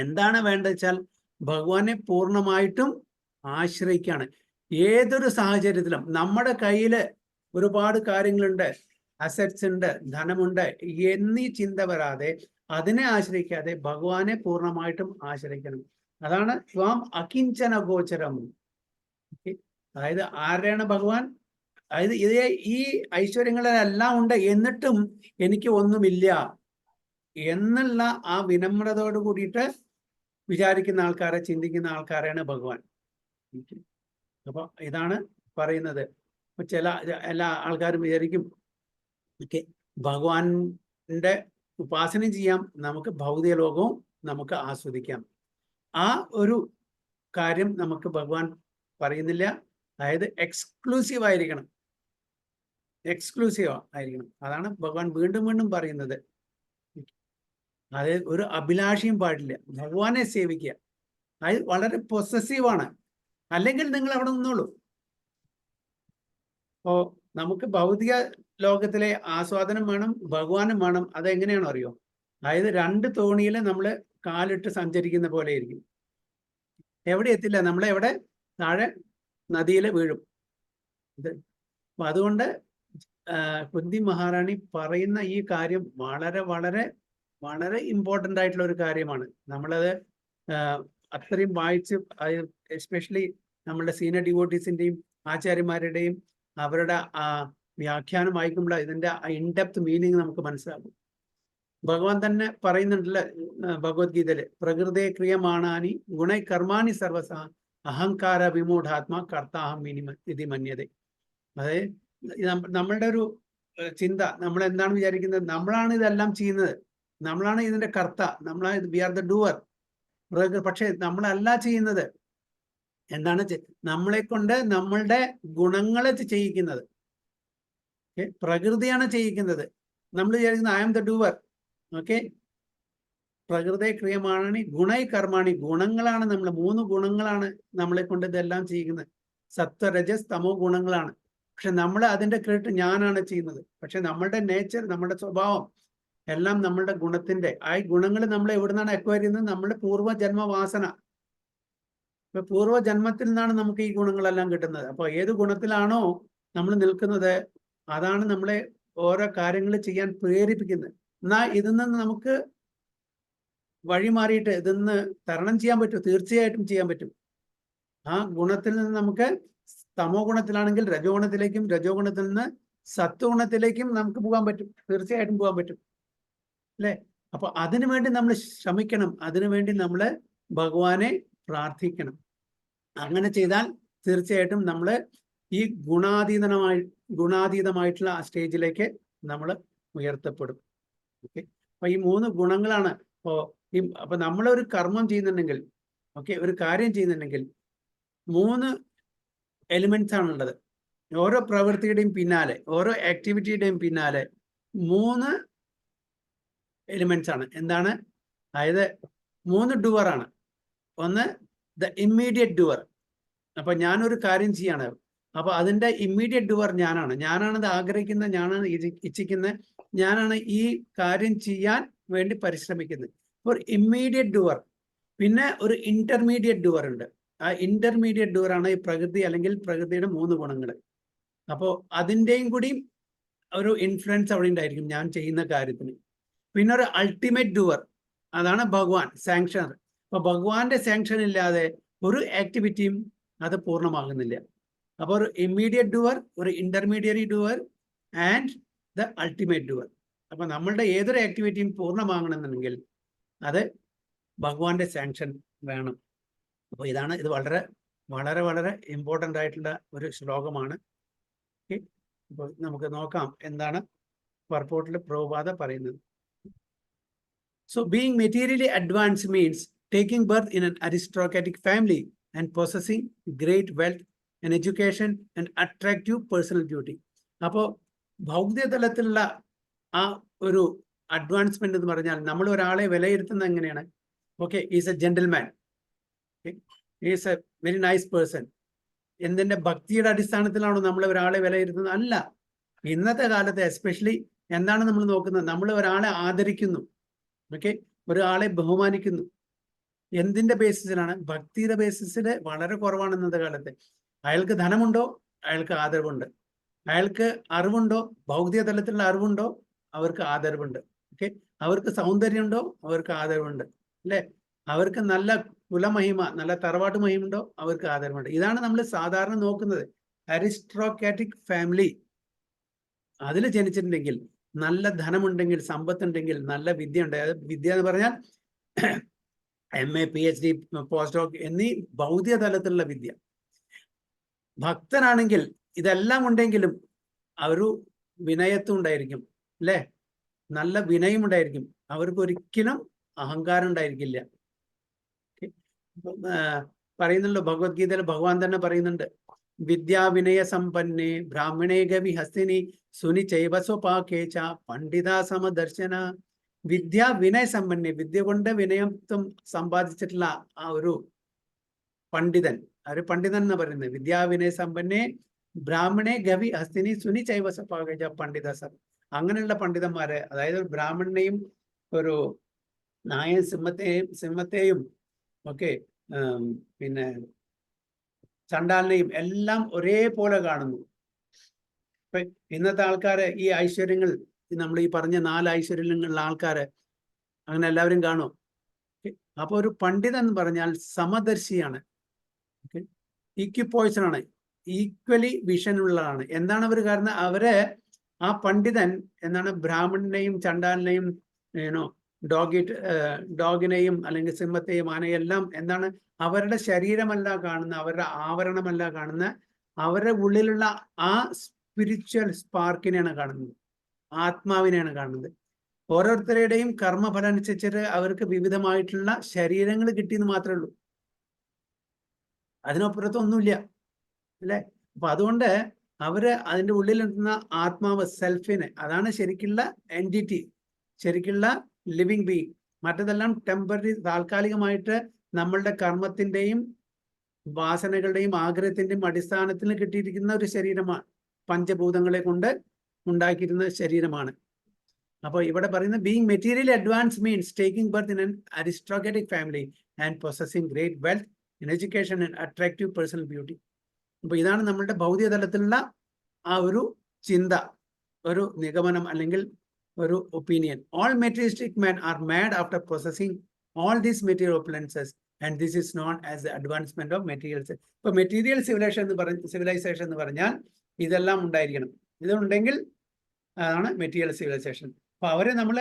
എന്താണ് വേണ്ടത് വെച്ചാൽ ഭഗവാനെ പൂർണ്ണമായിട്ടും ആശ്രയിക്കുകയാണ്. ഏതൊരു സാഹചര്യത്തിലും നമ്മുടെ കയ്യിൽ ഒരുപാട് കാര്യങ്ങളുണ്ട്, അസറ്റ്സ് ഉണ്ട്, ധനമുണ്ട് എന്നീ ചിന്ത വരാതെ അതിനെ ആശ്രയിക്കാതെ ഭഗവാനെ പൂർണ്ണമായിട്ടും ആശ്രയിക്കണം. അതാണ് ത്വാം അകിഞ്ചന ഗോചരം. അതായത് ആരുടെയാണ് ഭഗവാൻ? അതായത് ഈ ഐശ്വര്യങ്ങളെല്ലാം ഉണ്ട് എന്നിട്ടും എനിക്ക് ഒന്നുമില്ല എന്നുള്ള ആ വിനമ്രതയോട് കൂടിയിട്ട് വിചാരിക്കുന്ന ആൾക്കാരെ, ചിന്തിക്കുന്ന ആൾക്കാരെയാണ് ഭഗവാൻ. അപ്പൊ ഇതാണ് പറയുന്നത്. എല്ലാ ആൾക്കാരും വിചാരിക്കും ഭഗവാന്റെ ഉപാസന ചെയ്യാം, നമുക്ക് ഭൗതിക ലോകവും നമുക്ക് ആസ്വദിക്കാം. ആ ഒരു കാര്യം നമുക്ക് ഭഗവാൻ പറയുന്നില്ല. അതായത് എക്സ്ക്ലൂസീവ് ആയിരിക്കണം. അതാണ് ഭഗവാൻ വീണ്ടും വീണ്ടും പറയുന്നത്. അതായത് ഒരു അഭിലാഷയും പാടില്ല, ഭഗവാനെ സേവിക്കുക. അതായത് വളരെ പൊസസീവാണ്. അല്ലെങ്കിൽ നിങ്ങൾ അവിടെ നിന്നോളൂ. അപ്പോ നമുക്ക് ഭൗതിക ലോകത്തിലെ ആസ്വാദനം വേണം, ഭഗവാനും വേണം. അതെങ്ങനെയാണോ അറിയോ? അതായത് രണ്ട് തോണിയിൽ നമ്മൾ കാലിട്ട് സഞ്ചരിക്കുന്ന പോലെ ആയിരിക്കും. എവിടെ എത്തില്ല, നമ്മളെവിടെ താഴെ നദിയിൽ വീഴും. അപ്പൊ അതുകൊണ്ട് കുന്തി മഹാറാണി പറയുന്ന ഈ കാര്യം വളരെ വളരെ വളരെ ഇമ്പോർട്ടൻ്റ് ആയിട്ടുള്ള ഒരു കാര്യമാണ്. നമ്മളത് അത്രയും വായിച്ച്, എസ്പെഷ്യലി നമ്മളുടെ സീനിയർ ഡിവോട്ടീസിൻ്റെയും ആചാര്യന്മാരുടെയും അവരുടെ വ്യാഖ്യാനം വായിക്കുമ്പോൾ ഇതിൻ്റെ ഇൻഡെപ്ത് മീനിങ് നമുക്ക് മനസ്സിലാകും. ഭഗവാൻ തന്നെ പറയുന്നുണ്ടല്ലോ ഭഗവത്ഗീതയില്, പ്രകൃതേ ക്രിയമാണാനി ഗുണൈ കർമാണി സർവസ അഹങ്കാര വിമൂഢാത്മാ കർത്താഹം ഇതി മന്യതേ. അതായത് നമ്മളുടെ ഒരു ചിന്ത, നമ്മൾ എന്താണ് വിചാരിക്കുന്നത്? നമ്മളാണ് ഇതെല്ലാം ചെയ്യുന്നത്, നമ്മളാണ് ഇതിന്റെ കർത്ത, നമ്മളാണ് വി ആർ ദ ഡൂവർ. പക്ഷെ നമ്മളല്ല ചെയ്യുന്നത്. എന്താണ് നമ്മളെ കൊണ്ട് നമ്മളുടെ ഗുണങ്ങളെ ചെയ്യിക്കുന്നത്. പ്രകൃതിയാണ് ചെയ്യിക്കുന്നത്. നമ്മൾ വിചാരിക്കുന്നത് I am the doer. Okay, പ്രകൃതി ക്രിയമാണി ഗുണൈ കർമാണി. ഗുണങ്ങളാണ് നമ്മൾ, 3 ഗുണങ്ങളാണ് നമ്മളെ കൊണ്ട് ഇതെല്ലാം ചെയ്യുന്നത്. സത്വ രജസ് തമോ ഗുണങ്ങളാണ്. പക്ഷെ നമ്മൾ അതിന്റെ ക്രെഡിറ്റ് ഞാനാണ് ചെയ്യുന്നത്. പക്ഷെ നമ്മളുടെ നേച്ചർ, നമ്മുടെ സ്വഭാവം എല്ലാം നമ്മളുടെ ഗുണത്തിന്റെ, ആ ഗുണങ്ങൾ നമ്മൾ എവിടുന്നാണ് അക്വയർ ചെയ്യുന്നത്? നമ്മുടെ പൂർവ്വജന്മവാസന. ഇപ്പൊ പൂർവ്വജന്മത്തിൽ നിന്നാണ് നമുക്ക് ഈ ഗുണങ്ങളെല്ലാം കിട്ടുന്നത്. അപ്പൊ ഏത് ഗുണത്തിലാണോ നമ്മൾ നിൽക്കുന്നത് അതാണ് നമ്മളെ ഓരോ കാര്യങ്ങൾ ചെയ്യാൻ പ്രേരിപ്പിക്കുന്നത്. എന്നാൽ ഇതിൽ നിന്ന് നമുക്ക് വഴിമാറിയിട്ട് ഇതിന്ന് തരണം ചെയ്യാൻ പറ്റും, തീർച്ചയായിട്ടും ചെയ്യാൻ പറ്റും. ആ ഗുണത്തിൽ നിന്ന് നമുക്ക് തമോ ഗുണത്തിലാണെങ്കിൽ രജോ ഗുണത്തിലേക്കും, രജോ ഗുണത്തിൽ നിന്ന് സത്വഗുണത്തിലേക്കും നമുക്ക് പോകാൻ പറ്റും, തീർച്ചയായിട്ടും പോകാൻ പറ്റും അല്ലെ. അപ്പൊ അതിനു വേണ്ടി നമ്മൾ ശ്രമിക്കണം, അതിനുവേണ്ടി നമ്മൾ ഭഗവാനെ പ്രാർത്ഥിക്കണം. അങ്ങനെ ചെയ്താൽ തീർച്ചയായിട്ടും നമ്മൾ ഈ ഗുണാതീതമായിട്ടുള്ള ആ സ്റ്റേജിലേക്ക് നമ്മൾ ഉയർത്തപ്പെടും. ഓക്കെ, അപ്പൊ ഈ 3 ഗുണങ്ങളാണ്. അപ്പൊ നമ്മളൊരു കർമ്മം ചെയ്യുന്നുണ്ടെങ്കിൽ, ഓക്കെ, ഒരു കാര്യം ചെയ്യുന്നുണ്ടെങ്കിൽ 3 എലിമെന്റ്സ് ആണുള്ളത്. ഓരോ പ്രവൃത്തിയുടെയും പിന്നാലെ, ഓരോ ആക്ടിവിറ്റിയുടെയും പിന്നാലെ 3 എലിമെന്റ്സ് ആണ്. എന്താണ്? അതായത് 3 ഡുവറാണ്. ഒന്ന് ദ ഇമ്മീഡിയറ്റ് ഡുവർ. അപ്പൊ ഞാനൊരു കാര്യം ചെയ്യാണ്, അപ്പൊ അതിന്റെ ഇമ്മീഡിയറ്റ് ഡുവർ ഞാനാണത് ആഗ്രഹിക്കുന്ന, ഞാനാണ് ഇച്ഛിക്കുന്നത്, ഞാനാണ് ഈ കാര്യം ചെയ്യാൻ വേണ്ടി പരിശ്രമിക്കുന്നത്. ഒരു ഇമ്മീഡിയറ്റ് ഡുവർ. പിന്നെ ഒരു ഇന്റർമീഡിയറ്റ് ഡുവർ ഉണ്ട്. ആ ഇന്റർമീഡിയറ്റ് ഡുവർ ആണ് ഈ പ്രകൃതി അല്ലെങ്കിൽ പ്രകൃതിയുടെ 3 ഗുണങ്ങൾ. അപ്പോൾ അതിൻ്റെയും കൂടി ഒരു ഇൻഫ്ലുവൻസ് അവിടെ ഉണ്ടായിരിക്കും ഞാൻ ചെയ്യുന്ന കാര്യത്തിന്. പിന്നെ ഒരു അൾട്ടിമേറ്റ് ഡുവർ, അതാണ് ഭഗവാൻ, സാങ്ഷനർ. അപ്പൊ ഭഗവാന്റെ സാങ്ഷൻ ഇല്ലാതെ ഒരു ആക്ടിവിറ്റിയും അത് പൂർണ്ണമാകുന്നില്ല. അപ്പോൾ ഒരു ഇമ്മീഡിയറ്റ് ഡുവർ, ഒരു intermediate doer and the ultimate doer. അപ്പൊ നമ്മളുടെ ഏതൊരു ആക്ടിവിറ്റിയും പൂർണ്ണമാകണമെന്നുണ്ടെങ്കിൽ അത് ഭഗവാന്റെ സാങ്ഷൻ വേണം. അപ്പോൾ ഇത് വളരെ വളരെ വളരെ ഇമ്പോർട്ടൻ്റ് ആയിട്ടുള്ള ഒരു ശ്ലോകമാണ്. ഓക്കെ, അപ്പോൾ നമുക്ക് നോക്കാം എന്താണ് പർപ്പോട്ടിൽ പ്രഭുപാദ പറയുന്നത്. So being materially advanced means taking birth in an aristocratic family and possessing great wealth and education and attractive personal beauty. അപ്പോൾ ഭൗതിക തലത്തിലുള്ള ആ ഒരു അഡ്വാൻസ്മെന്റ് എന്ന് പറഞ്ഞാൽ നമ്മൾ ഒരാളെ വിലയിരുത്തുന്നത് എങ്ങനെയാണ്? Okay, is A gentleman, is A very nice person. എന്തിന്റെ ഭക്തിയുടെ അടിസ്ഥാനത്തിലാണോ നമ്മൾ ഒരാളെ വിലയിരുത്തുന്നത്? അല്ല. ഇന്നത്തെ കാലത്ത് എസ്പെഷ്യലി എന്താണ് നമ്മൾ നോക്കുന്നത്? നമ്മൾ ഒരാളെ ആദരിക്കുന്നു, ഓക്കെ, ഒരാളെ ബഹുമാനിക്കുന്നു. എന്തിന്റെ ബേസിസിലാണ്? ഭക്തിയുടെ ബേസിസിൽ വളരെ കുറവാണ് ഇന്നത്തെ കാലത്ത്. അയാൾക്ക് ധനമുണ്ടോ, അയാൾക്ക് ആദരവുണ്ട്. അയാൾക്ക് അറിവുണ്ടോ, ഭൗതിക തലത്തിലുള്ള അറിവുണ്ടോ, അവർക്ക് ആദരവുണ്ട്. ഓക്കെ, അവർക്ക് സൗന്ദര്യമുണ്ടോ, അവർക്ക് ആദരവുണ്ട് അല്ലെ. അവർക്ക് നല്ല കുലമഹിമ, നല്ല തറവാട്ട് മഹിമുണ്ടോ, അവർക്ക് ആദരവുണ്ട്. ഇതാണ് നമ്മൾ സാധാരണ നോക്കുന്നത്. അരിസ്ട്രോക്രാറ്റിക് ഫാമിലി, അതിൽ ജനിച്ചിട്ടുണ്ടെങ്കിൽ, നല്ല ധനമുണ്ടെങ്കിൽ, സമ്പത്തുണ്ടെങ്കിൽ, നല്ല വിദ്യ ഉണ്ട്. വിദ്യ എന്ന് പറഞ്ഞാൽ MA, PhD, പോസ്റ്റ് ഡോക് എന്നീ ഭൗതിക തലത്തിലുള്ള വിദ്യ. ഭക്തനാണെങ്കിൽ ഇതെല്ലാം ഉണ്ടെങ്കിലും ഒരു വിനയത്വം ഉണ്ടായിരിക്കും അല്ലെ, നല്ല വിനയം ഉണ്ടായിരിക്കും. അവർക്ക് ഒരിക്കലും അഹങ്കാരം ഉണ്ടായിരിക്കില്ല. പറയുന്നുണ്ടല്ലോ ഭഗവത്ഗീതയിൽ ഭഗവാൻ തന്നെ പറയുന്നുണ്ട്, വിദ്യാവിനയ സമ്പന്നേ ബ്രാഹ്മണേ ഗവി ഹസ്തിനി സുനി ചൈവസ്വപാകേച പണ്ഡിത സമദർശന. വിദ്യാവിനയ സമ്പന്നേ, വിദ്യ കൊണ്ട് വിനയത്വം സമ്പാദിച്ചിട്ടുള്ള ആ ഒരു പണ്ഡിതൻ, ഒരു പണ്ഡിതൻ എന്ന് പറയുന്നത്. വിദ്യാവിനയ സമ്പന്നേ ബ്രാഹ്മണേ ഗവി ഹസ്തിനി സുനി ചൈവസ്വപാകേച പണ്ഡിത സം. അങ്ങനെയുള്ള പണ്ഡിതന്മാരെ, അതായത് ഒരു ബ്രാഹ്മണനെയും ഒരു നായൻ സിംഹത്തെയും ഒക്കെ പിന്നെ ചണ്ടാലിനെയും എല്ലാം ഒരേപോലെ കാണുന്നു. ഇപ്പൊ ഇന്നത്തെ ആൾക്കാര് ഈ ഐശ്വര്യങ്ങൾ, നമ്മൾ ഈ പറഞ്ഞ 4 ഐശ്വര്യങ്ങളുള്ള ആൾക്കാര് അങ്ങനെ എല്ലാവരും കാണും. അപ്പൊ ഒരു പണ്ഡിതൻ എന്ന് പറഞ്ഞാൽ സമദർശിയാണ്, ഈക്വിപ്പോയ്സൺ ആണ്, ഈക്വലി വിഷൻ ഉള്ളതാണ്. എന്താണ് അവർ കാരണം? അവര് ആ പണ്ഡിതൻ എന്താണ് ബ്രാഹ്മണനെയും ചണ്ടാലിനെയും ഡോഗിനെയും അല്ലെങ്കിൽ സിംഹത്തെയും ആനയെയും എല്ലാം എന്താണ് അവരുടെ ശരീരമല്ല കാണുന്ന, അവരുടെ ആവരണമല്ല കാണുന്ന, അവരുടെ ഉള്ളിലുള്ള ആ സ്പിരിച്വൽ സ്പാർക്കിനെയാണ് കാണുന്നത്, ആത്മാവിനെയാണ് കാണുന്നത്. ഓരോരുത്തരുടെയും കർമ്മഫലം അനുസരിച്ചിട്ട് അവർക്ക് വിവിധമായിട്ടുള്ള ശരീരങ്ങൾ കിട്ടിയെന്ന് മാത്രമേ ഉള്ളൂ, അതിനപ്പുറത്തൊന്നുമില്ല അല്ലെ. അപ്പൊ അതുകൊണ്ട് അവര് അതിൻ്റെ ഉള്ളിലിരുന്ന ആത്മാവ്, സെൽഫിനെ, അതാണ് ശരിക്കുള്ള എൻറ്റിറ്റി, ശരിക്കുള്ള ലിവിങ് ബീങ്. മറ്റതെല്ലാം ടെമ്പററി, താൽക്കാലികമായിട്ട് നമ്മളുടെ കർമ്മത്തിന്റെയും വാസനകളുടെയും ആഗ്രഹത്തിന്റെയും അടിസ്ഥാനത്തിൽ കിട്ടിയിരിക്കുന്ന ഒരു ശരീരമാണ്, പഞ്ചഭൂതങ്ങളെ കൊണ്ട് ഉണ്ടാക്കിയിരുന്ന ശരീരമാണ്. അപ്പോൾ ഇവിടെ പറയുന്ന being materially advance means taking birth in an aristocratic family and possessing great wealth in education and attractive personal beauty. അപ്പോൾ ഇതാണ് നമ്മളുടെ ഭൗതിക തലത്തിലുള്ള ആ ഒരു ചിന്ത, ഒരു നിഗമനം അല്ലെങ്കിൽ ഒരു opinion. All materialistic men are mad after possessing all these material opulences and this is known as the advancement of materials. ഇപ്പൊ മെറ്റീരിയൽ സിവിലൈസേഷൻ എന്ന് പറഞ്ഞാൽ ഇതെല്ലാം ഉണ്ടായിരിക്കണം. ഇതുണ്ടെങ്കിൽ അതാണ് മെറ്റീരിയൽ സിവിലൈസേഷൻ. അപ്പൊ അവരെ നമ്മൾ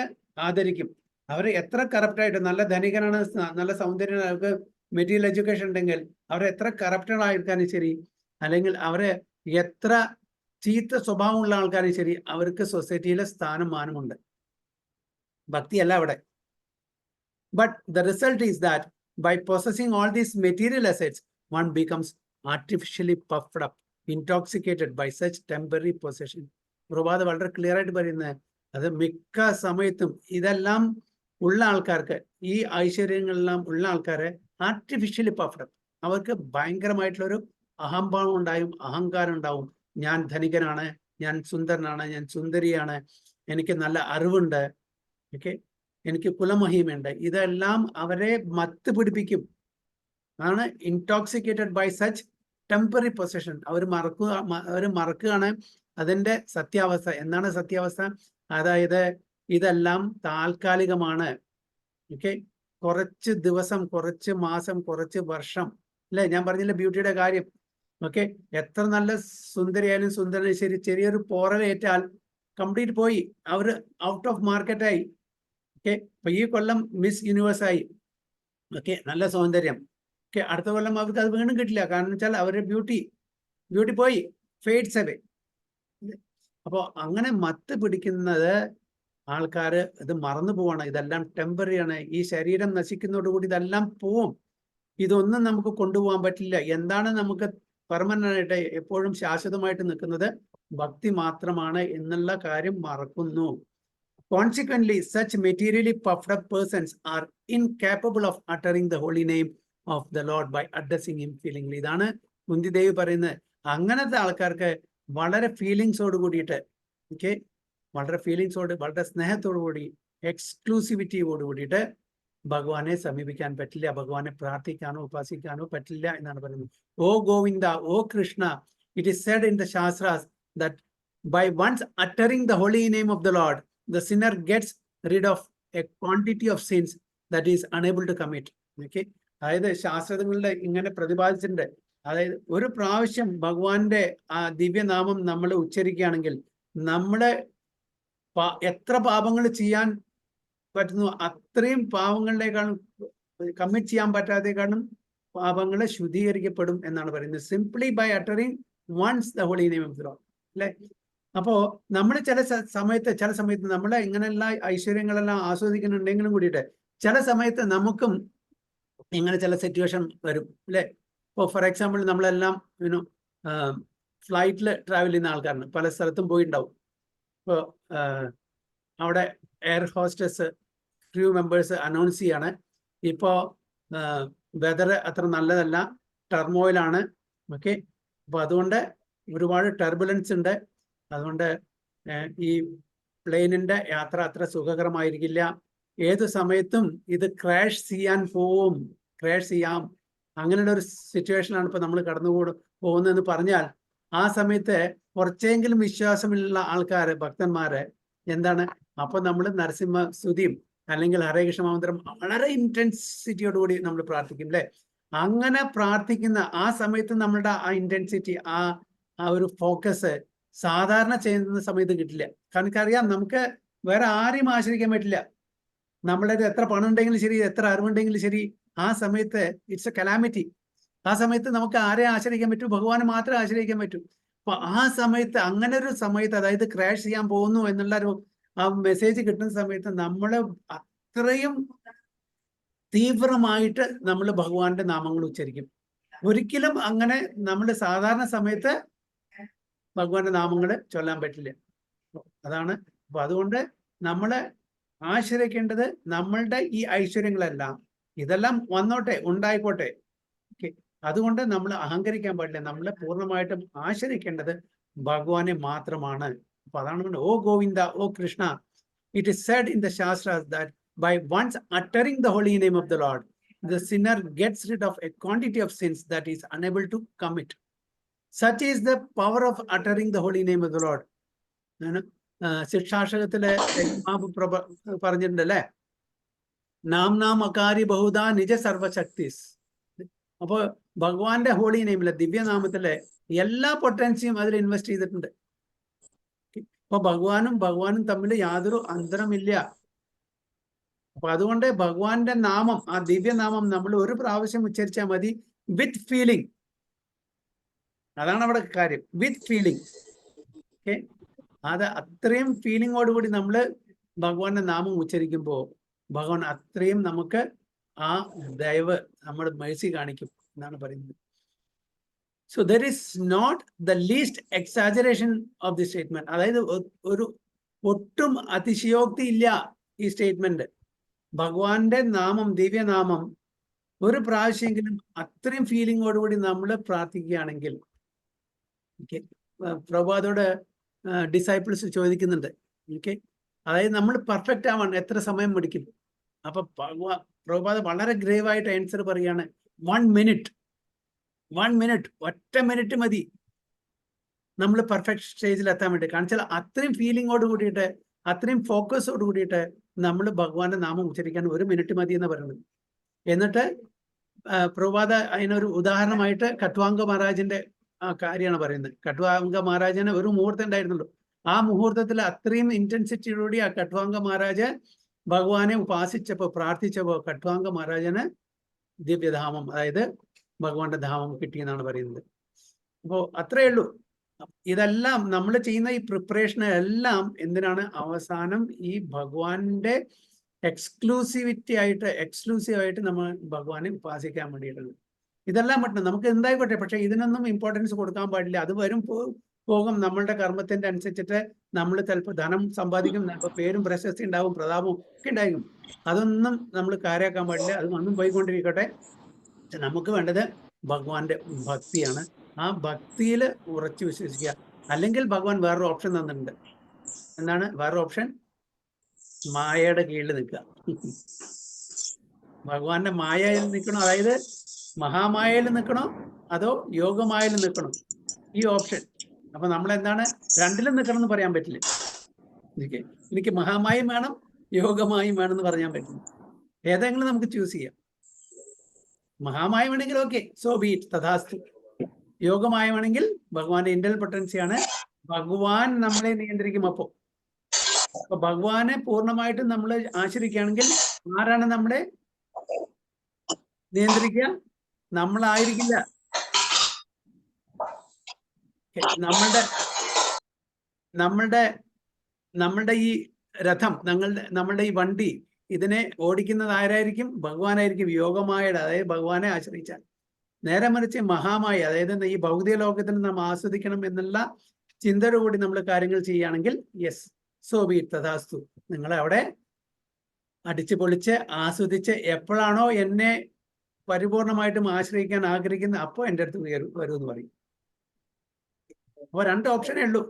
ആദരിക്കും. അവർ എത്ര കറപ്റ്റായിട്ട്, നല്ല ധനികനാണ്, നല്ല സൗന്ദര്യമാണ്, അവർക്ക് മെറ്റീരിയൽ എഡ്യൂക്കേഷൻ ഉണ്ടെങ്കിൽ അവരെ എത്ര കറപ്റ്റഡ് ആയിരിക്കാനും ശരി, അല്ലെങ്കിൽ അവരെ എത്ര ചീത്ത സ്വഭാവമുള്ള ആൾക്കാരും ശരി, അവർക്ക് സൊസൈറ്റിയിലെ സ്ഥാനം മാനമുണ്ട്. ഭക്തിയല്ല അവിടെ. But the result is that by possessing all these material assets, one becomes artificially puffed up, intoxicated by such temporary possession. Prabhat വളരെ ക്ലിയർ ആയിട്ട് പറയുന്നത് അത് മിക്ക സമയത്തും ഇതെല്ലാം ഉള്ള ആൾക്കാർക്ക്, ഈ ഐശ്വര്യങ്ങളെല്ലാം ഉള്ള ആൾക്കാരെ ആർട്ടിഫിഷ്യലി പഫ്ഡ് അപ്പ്, അവർക്ക് ഭയങ്കരമായിട്ടുള്ളൊരു അഹംഭാവം ഉണ്ടായും, അഹങ്കാരം ഉണ്ടാവും. ഞാൻ ധനികനാണ്, ഞാൻ സുന്ദരനാണ്, ഞാൻ സുന്ദരിയാണ്, എനിക്ക് നല്ല അറിവുണ്ട്, ഓക്കെ, എനിക്ക് കുലമഹിമയുണ്ട്. ഇതെല്ലാം അവരെ മത്ത് പിടിപ്പിക്കും. ആണ് intoxicated by such temporary possession. അവർ മറക്കുകയാണ് അതിൻ്റെ സത്യാവസ്ഥ. എന്താണ് സത്യാവസ്ഥ? അതായത് ഇതെല്ലാം താൽക്കാലികമാണ്. ഓക്കെ, കുറച്ച് ദിവസം, കുറച്ച് മാസം, കുറച്ച് വർഷം, അല്ലേ? ഞാൻ പറഞ്ഞില്ല ബ്യൂട്ടിയുടെ കാര്യം. ഓക്കെ, എത്ര നല്ല സുന്ദരിയായാലും സുന്ദരനും ശരി, ചെറിയൊരു പോറലേറ്റാൽ കംപ്ലീറ്റ് പോയി, അവർ ഔട്ട് ഓഫ് മാർക്കറ്റായി. ഓക്കെ, അപ്പൊ ഈ കൊല്ലം മിസ് യൂണിവേഴ്സ് ആയി, ഓക്കെ, നല്ല സൗന്ദര്യം. ഓക്കെ, അടുത്ത കൊല്ലം അവർക്ക് അത് വീണ്ടും കിട്ടില്ല. കാരണം വെച്ചാൽ അവരുടെ ബ്യൂട്ടി പോയി, ഫേഡ്സ് അവേ. അപ്പോൾ അങ്ങനെ മത്ത് പിടിക്കുന്നത് ആൾക്കാർ ഇത് മറന്നു പോവാണ്. ഇതെല്ലാം ടെമ്പററി ആണ്. ഈ ശരീരം നശിക്കുന്നതോടുകൂടി ഇതെല്ലാം പോവും. ഇതൊന്നും നമുക്ക് കൊണ്ടുപോകാൻ പറ്റില്ല. എന്താണ് നമുക്ക് പെർമനന്റ് ആയിട്ട് എപ്പോഴും ശാശ്വതമായിട്ട് നിൽക്കുന്നത്? ഭക്തി മാത്രമാണ് എന്നുള്ള കാര്യം മറക്കുന്നു. Consequently, such materially puffed up persons are incapable of uttering the holy name of the Lord by addressing him feelingly. ഇതാണ് കുന്തിദേവി പറയുന്നത്. അങ്ങനത്തെ ആൾക്കാർക്ക് വളരെ ഫീലിങ്സോട് കൂടിയിട്ട്, ഓക്കെ, വളരെ ഫീലിങ്സോട്, വളരെ സ്നേഹത്തോടു കൂടി, എക്സ്ക്ലൂസിവിറ്റിയോട് കൂടിയിട്ട് ഭഗവാനെ സമീപിക്കാൻ പറ്റില്ല, ഭഗവാനെ പ്രാർത്ഥിക്കാനോ ഉപാസിക്കാനോ പറ്റില്ല എന്നാണ് പറയുന്നത്. Oh Govinda, oh Krishna, it is said in the shastras that by once uttering the holy name of the Lord, the sinner gets rid of a quantity of sins that is unable to commit. Okay, അതായത് ശാസ്ത്രങ്ങളുടെ ഇങ്ങനെ പ്രതിപാദിച്ചിട്ടുണ്ട്. അതായത് ഒരു പ്രാവശ്യം ഭഗവാന്റെ ആ ദിവ്യനാമം നമ്മൾ ഉച്ചരിക്കുകയാണെങ്കിൽ നമ്മളെ എത്ര പാപങ്ങൾ ചെയ്യാൻ പറ്റുന്നു അത്രയും പാപങ്ങളിലേക്കാളും കമ്മിറ്റ് ചെയ്യാൻ പറ്റാത്തേക്കാളും പാപങ്ങളെ ശുദ്ധീകരിക്കപ്പെടും എന്നാണ് പറയുന്നത്. Simply by uttering once the holy name of the Lord, അല്ലെ? അപ്പോ നമ്മൾ ചില സമയത്ത് നമ്മളെ ഇങ്ങനെയുള്ള ഐശ്വര്യങ്ങളെല്ലാം ആസ്വദിക്കുന്നുണ്ടെങ്കിലും കൂടിയിട്ട് ചില സമയത്ത് നമുക്കും ഇങ്ങനെ ചില സിറ്റുവേഷൻ വരും, അല്ലെ? ഇപ്പോൾ ഫോർ എക്സാമ്പിൾ നമ്മളെല്ലാം ഫ്ലൈറ്റിൽ ട്രാവൽ ചെയ്യുന്ന ആൾക്കാരാണ്, പല സ്ഥലത്തും പോയിട്ടുണ്ടാവും. ഇപ്പോൾ അവിടെ air hostess crew members announce ചെയ്യാണ്, ഇപ്പോൾ വെതർ അത്ര നല്ലതല്ല, ടർമോയിലാണ്, ഓക്കെ, അപ്പോൾ അതുകൊണ്ട് ഒരുപാട് ടർബുലൻസ് ഉണ്ട്, അതുകൊണ്ട് ഈ പ്ലെയിനിൻ്റെ യാത്ര അത്ര സുഖകരമായിരിക്കില്ല, ഏത് സമയത്തും ഇത് ക്രാഷ് ചെയ്യാം, അങ്ങനെയുള്ള ഒരു സിറ്റുവേഷനാണ് ഇപ്പോൾ നമ്മൾ പോകുന്നതെന്ന് പറഞ്ഞാൽ ആ സമയത്ത് കുറച്ചെങ്കിലും വിശ്വാസമുള്ള ആൾക്കാർ, ഭക്തന്മാരെ എന്താണ്, അപ്പൊ നമ്മൾ നരസിംഹ സ്തുതിയും അല്ലെങ്കിൽ ഹരേ കൃഷ്ണ മന്ത്രം വളരെ ഇന്റൻസിറ്റിയോടുകൂടി നമ്മൾ പ്രാർത്ഥിക്കും, അല്ലെ? അങ്ങനെ പ്രാർത്ഥിക്കുന്ന ആ സമയത്ത് നമ്മളുടെ ആ ഇന്റൻസിറ്റി, ആ ഒരു ഫോക്കസ് സാധാരണ ചെയ്യുന്ന സമയത്ത് കിട്ടില്ല. കാരണം അറിയാം, നമുക്ക് വേറെ ആരെയും ആശ്രയിക്കാൻ പറ്റില്ല. നമ്മളുടെ എത്ര പണം ഉണ്ടെങ്കിലും ശരി, എത്ര അറിവുണ്ടെങ്കിലും ശരി, ആ സമയത്ത് ഇറ്റ്സ് എ കലാമിറ്റി. ആ സമയത്ത് നമുക്ക് ആരെ ആശ്രയിക്കാൻ പറ്റൂ? ഭഗവാനെ മാത്രമേ ആശ്രയിക്കാൻ പറ്റൂ. അപ്പൊ ആ സമയത്ത്, അങ്ങനെ ഒരു സമയത്ത്, അതായത് ക്രാഷ് ചെയ്യാൻ പോകുന്നു എന്നുള്ള ഒരു ആ മെസ്സേജ് കിട്ടുന്ന സമയത്ത് നമ്മൾ അത്രയും തീവ്രമായിട്ട് നമ്മൾ ഭഗവാന്റെ നാമങ്ങൾ ഉച്ചരിക്കും. ഒരിക്കലും അങ്ങനെ നമ്മൾ സാധാരണ സമയത്ത് ഭഗവാന്റെ നാമങ്ങൾ ചൊല്ലാൻ പറ്റില്ല. അതാണ്. അപ്പൊ അതുകൊണ്ട് നമ്മൾ ആശ്രയിക്കേണ്ടത് നമ്മളുടെ ഈ ഐശ്വര്യങ്ങളെല്ലാം, ഇതെല്ലാം വന്നോട്ടെ, ഉണ്ടായിക്കോട്ടെ, ഓക്കെ, അതുകൊണ്ട് നമ്മൾ അഹങ്കരിക്കാൻ പാടില്ല. നമ്മൾ പൂർണ്ണമായിട്ടും ആശ്രയിക്കേണ്ടത് ഭഗവാനെ മാത്രമാണ്. അപ്പൊ അതാണ് oh Govinda, oh Krishna, it is said in the shastras that by once uttering the holy name of the Lord, the sinner gets rid of a quantity of sins that is unable to commit. Such is the power of uttering the holy name of the Lord. ശിക്ഷാശകത്തിലെ പറഞ്ഞിട്ടുണ്ടല്ലേ, നാം നാം അകാരി ബഹുദ നിജ സർവശക്തിസ്. അപ്പൊ ഭഗവാന്റെ holy നെയിമിലെ ദിവ്യനാമത്തിലെ എല്ലാ പൊട്ടൻസിയും അതിൽ invest ചെയ്തിട്ടുണ്ട്. അപ്പൊ ഭഗവാനും തമ്മിൽ യാതൊരു അന്തരമില്ല. അപ്പൊ അതുകൊണ്ട് ഭഗവാന്റെ നാമം, ആ ദിവ്യനാമം നമ്മൾ ഒരു പ്രാവശ്യം ഉച്ചരിച്ചാൽ മതി, വിത്ത് ഫീലിംഗ്. അതാണ് അവിടെ കാര്യം, വിത്ത് ഫീലിംഗ്. ഓക്കെ, അത് അത്രയും ഫീലിങ്ങോടുകൂടി നമ്മൾ ഭഗവാന്റെ നാമം ഉച്ചരിക്കുമ്പോൾ ഭഗവാൻ അത്രയും നമുക്ക് ആ ദയവ്, നമ്മുടെ മേഴ്സി കാണിക്കും എന്നാണ് പറയുന്നത്. So there is not the least exaggeration of the statement. അതായത് ഒരു ഒട്ടും അതിശയോക്തി ഇല്ല ഈ സ്റ്റേറ്റ്മെന്റ്. ഭഗവാന്റെ നാമം, ദിവ്യനാമം ഒരു പ്രാവശ്യമെങ്കിലും അത്രയും ഫീലിങ്ങോടുകൂടി നമ്മൾ പ്രാർത്ഥിക്കുകയാണെങ്കിൽ, പ്രഭുപാദോട് ഡിസൈപ്പിൾസ് ചോദിക്കുന്നുണ്ട്, ഓക്കെ, അതായത് നമ്മൾ പെർഫെക്റ്റ് ആവാൻ എത്ര സമയം പിടിക്കും? അപ്പൊ പ്രഭുപാദ വളരെ ഗ്രേവായിട്ട് ആൻസർ പറയാണ്, 1 minute, 1 minute, ഒറ്റ മിനിറ്റ് മതി നമ്മൾ പെർഫെക്റ്റ് സ്റ്റേജിൽ എത്താൻ വേണ്ടി. കാരണം വെച്ചാൽ അത്രയും ഫീലിങ്ങോട് കൂടിയിട്ട്, അത്രയും ഫോക്കസോട് കൂടിയിട്ട് നമ്മൾ ഭഗവാന്റെ നാമം ഉച്ചരിക്കാൻ 1 minute മതി എന്ന് പറയുന്നത്. എന്നിട്ട് പ്രഭുപാദ അതിനൊരു ഉദാഹരണമായിട്ട് കട്വാങ്ക മഹാരാജിന്റെ കാര്യമാണ് പറയുന്നത്. കട്വാങ്ക മഹാരാജന് ഒരു മുഹൂർത്തം ഉണ്ടായിരുന്നുള്ളൂ. ആ മുഹൂർത്തത്തിൽ അത്രയും ഇന്റൻസിറ്റിയോടുകൂടി ആ കട്വാങ്ക മഹാരാജ് ഭഗവാനെ ഉപാസിച്ചപ്പോ, പ്രാർത്ഥിച്ചപ്പോ കട്വാങ്ക മഹാരാജന് ദിവ്യധാമം, അതായത് ഭഗവാന്റെ ധാമം കിട്ടിയെന്നാണ് പറയുന്നത്. അപ്പോ അത്രയേ ഉള്ളൂ. ഇതെല്ലാം നമ്മൾ ചെയ്യുന്ന ഈ പ്രിപ്പറേഷൻ എല്ലാം എന്തിനാണ്? അവസാനം ഈ ഭഗവാന്റെ എക്സ്ക്ലൂസീവ് ആയിട്ട് നമ്മൾ ഭഗവാനെ ഉപാസിക്കാൻ വേണ്ടിയിട്ടുണ്ട്. ഇതെല്ലാം പറ്റും, നമുക്ക് എന്തായിക്കോട്ടെ, പക്ഷെ ഇതിനൊന്നും ഇമ്പോർട്ടൻസ് കൊടുക്കാൻ പാടില്ല. അത് വരും പോകും. നമ്മളുടെ കർമ്മത്തിന്റെ അനുസരിച്ചിട്ട് നമ്മൾ ചിലപ്പോൾ ധനം സമ്പാദിക്കും, ചിലപ്പോൾ പേരും പ്രശസ്തി ഉണ്ടാവും, പ്രതാപവും ഒക്കെ ഉണ്ടായിരിക്കും. അതൊന്നും നമ്മൾ കാര്യമാക്കാൻ പാടില്ല. അത് വന്നും പോയിക്കൊണ്ടിരിക്കട്ടെ. നമുക്ക് വേണ്ടത് ഭഗവാന്റെ ഭക്തിയാണ്. ആ ഭക്തിയിൽ ഉറച്ചു വിശ്വസിക്കുക. അല്ലെങ്കിൽ ഭഗവാൻ വേറൊരു ഓപ്ഷൻ തന്നിട്ടുണ്ട്. എന്താണ് വേറൊരു ഓപ്ഷൻ? മായയുടെ കീഴിൽ നിൽക്കുക. ഭഗവാന്റെ മായയിൽ നിൽക്കണോ, അതായത് മഹാമായയിൽ നിൽക്കണോ, അതോ യോഗമായയിൽ നിൽക്കണോ? ഈ ഓപ്ഷൻ. അപ്പൊ നമ്മൾ എന്താണ്, രണ്ടിലും നിൽക്കണം എന്ന് പറയാൻ പറ്റില്ല. എനിക്ക് മഹാമായും വേണം, യോഗമായും വേണമെന്ന് പറയാൻ പറ്റില്ല. ഏതെങ്കിലും നമുക്ക് ചൂസ് ചെയ്യാം. മഹാമായമാണെങ്കിൽ ഓക്കെ, സോ ബി ഇറ്റ്, തഥാസ്തു. യോഗമായമാണെങ്കിൽ ഭഗവാന്റെ ഇന്റൽ പൊട്ടൻസിയാണ്, ഭഗവാൻ നമ്മളെ നിയന്ത്രിക്കും. അപ്പൊ ഭഗവാനെ പൂർണ്ണമായിട്ടും നമ്മൾ ആശ്രയിക്കുകയാണെങ്കിൽ ആരാണ് നമ്മളെ നിയന്ത്രിക്കുക? നമ്മളായിരിക്കില്ല. നമ്മളുടെ ഈ രഥം, നമ്മളുടെ ഈ വണ്ടി, ഇതിനെ ഓടിക്കുന്നത് ആരായിരിക്കും? ഭഗവാനായിരിക്കും. യോഗമായുടെ, അതായത് ഭഗവാനെ ആശ്രയിച്ചാൽ. നേരെ മറിച്ച് മഹാമായ, അതായത് ഈ ഭൗതിക ലോകത്തിൽ നാം ആസ്വദിക്കണം എന്നുള്ള ചിന്തയോടുകൂടി നമ്മൾ കാര്യങ്ങൾ ചെയ്യുകയാണെങ്കിൽ യെസ്, സോ ബി ഇറ്റ്, തഥാസ്തു. നിങ്ങളെ അവിടെ അടിച്ചു പൊളിച്ച് ആസ്വദിച്ച് എപ്പോഴാണോ എന്നെ പരിപൂർണമായിട്ടും ആശ്രയിക്കാൻ ആഗ്രഹിക്കുന്നത്, അപ്പോൾ എൻ്റെ അടുത്ത് വരൂ എന്ന് പറയും. അപ്പോൾ 2 ഓപ്ഷനേ ഉള്ളൂ.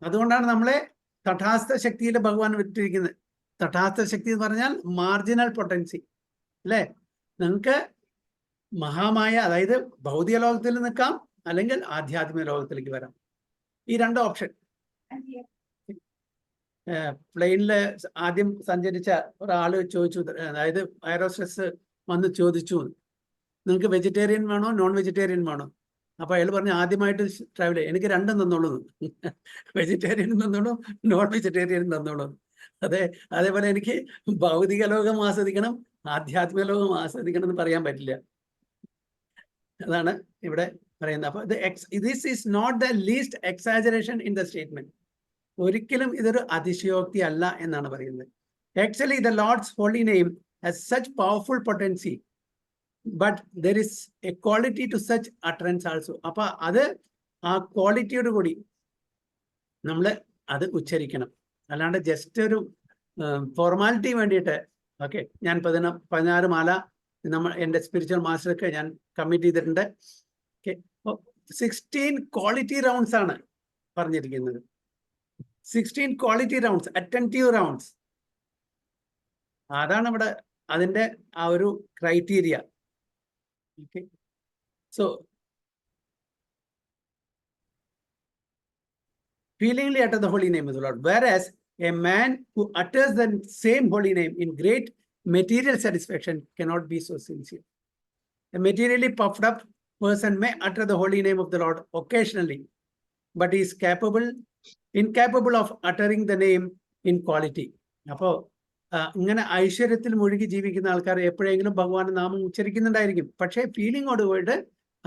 അതുകൊണ്ടാണ് നമ്മളെ തഥാസ്ഥ ശക്തിയിൽ ഭഗവാൻ വിട്ടിരിക്കുന്നത്. തഥാസ്ഥ ശക്തി എന്ന് പറഞ്ഞാൽ മാർജിനൽ പൊട്ടൻസി അല്ലേ? നിങ്ങൾക്ക് മഹാമായ, അതായത് ഭൗതിക ലോകത്തിൽ നിൽക്കാം, അല്ലെങ്കിൽ ആധ്യാത്മിക ലോകത്തിലേക്ക് വരാം. ഈ 2 ഓപ്ഷൻ. പ്ലെയിനില് ആദ്യം സഞ്ചരിച്ച ഒരാള് ചോദിച്ചു, അതായത് എയറോസ്ട്രെസ് വന്ന് ചോദിച്ചു, നിങ്ങൾക്ക് വെജിറ്റേറിയൻ വേണോ നോൺ വെജിറ്റേറിയൻ വേണോ? അപ്പൊ അയാൾ പറഞ്ഞു, ആദ്യമായിട്ട് ട്രാവൽ ചെയ്യാം, എനിക്ക് 2 തന്നോളൂ, വെജിറ്റേറിയനും തന്നോളൂ, നോൺ വെജിറ്റേറിയനും തന്നോളൂ. അതേപോലെ എനിക്ക് ഭൗതിക ലോകം ആസ്വദിക്കണം, ആധ്യാത്മിക ലോകം ആസ്വദിക്കണം എന്ന് പറയാൻ പറ്റില്ല. അതാണ് ഇവിടെ പറയുന്നത്. അപ്പൊ this is not the least exaggeration in the statement. ഒരിക്കലും ഇതൊരു അതിശയോക്തി അല്ല എന്നാണ് പറയുന്നത്. Actually the Lord's holy name has such powerful potency, but there is a quality to such utterance also. അപ്പൊ അത് ആ ക്വാളിറ്റിയോട് കൂടി നമ്മൾ അത് ഉച്ചരിക്കണം. അല്ലാണ്ട് ജസ്റ്റ് ഒരു ഫോർമാലിറ്റി വേണ്ടിയിട്ട് ഓക്കെ ഞാൻ 16 മാല എൻ്റെ സ്പിരിച്വൽ മാസ്റ്റർക്ക് ഞാൻ കമ്മിറ്റ് ചെയ്തിട്ടുണ്ട്. ഓക്കെ, 16 ക്വാളിറ്റി റൗണ്ട്സ് ആണ് പറഞ്ഞിരിക്കുന്നത്. 16 ക്വാളിറ്റി റൗണ്ട്സ്, അറ്റൻറ്റീവ് റൗണ്ട്സ്. അതാണ് ഇവിടെ അതിൻ്റെ ആ ഒരു criteria. Okay, so feelingly utter the holy name of the Lord. Whereas a man who utters the same holy name in great material satisfaction cannot be so sincere. A materially puffed up person may utter the holy name of the Lord occasionally, but he is incapable of uttering the name in quality. അപ്പോ ഇങ്ങനെ ഐശ്വര്യത്തിൽ മുഴുകി ജീവിക്കുന്ന ആൾക്കാർ എപ്പോഴെങ്കിലും ഭഗവാന്റെ നാമം ഉച്ചരിക്കുന്നുണ്ടായിരിക്കും, പക്ഷേ ഫീലിങ്ങോട് പോയിട്ട്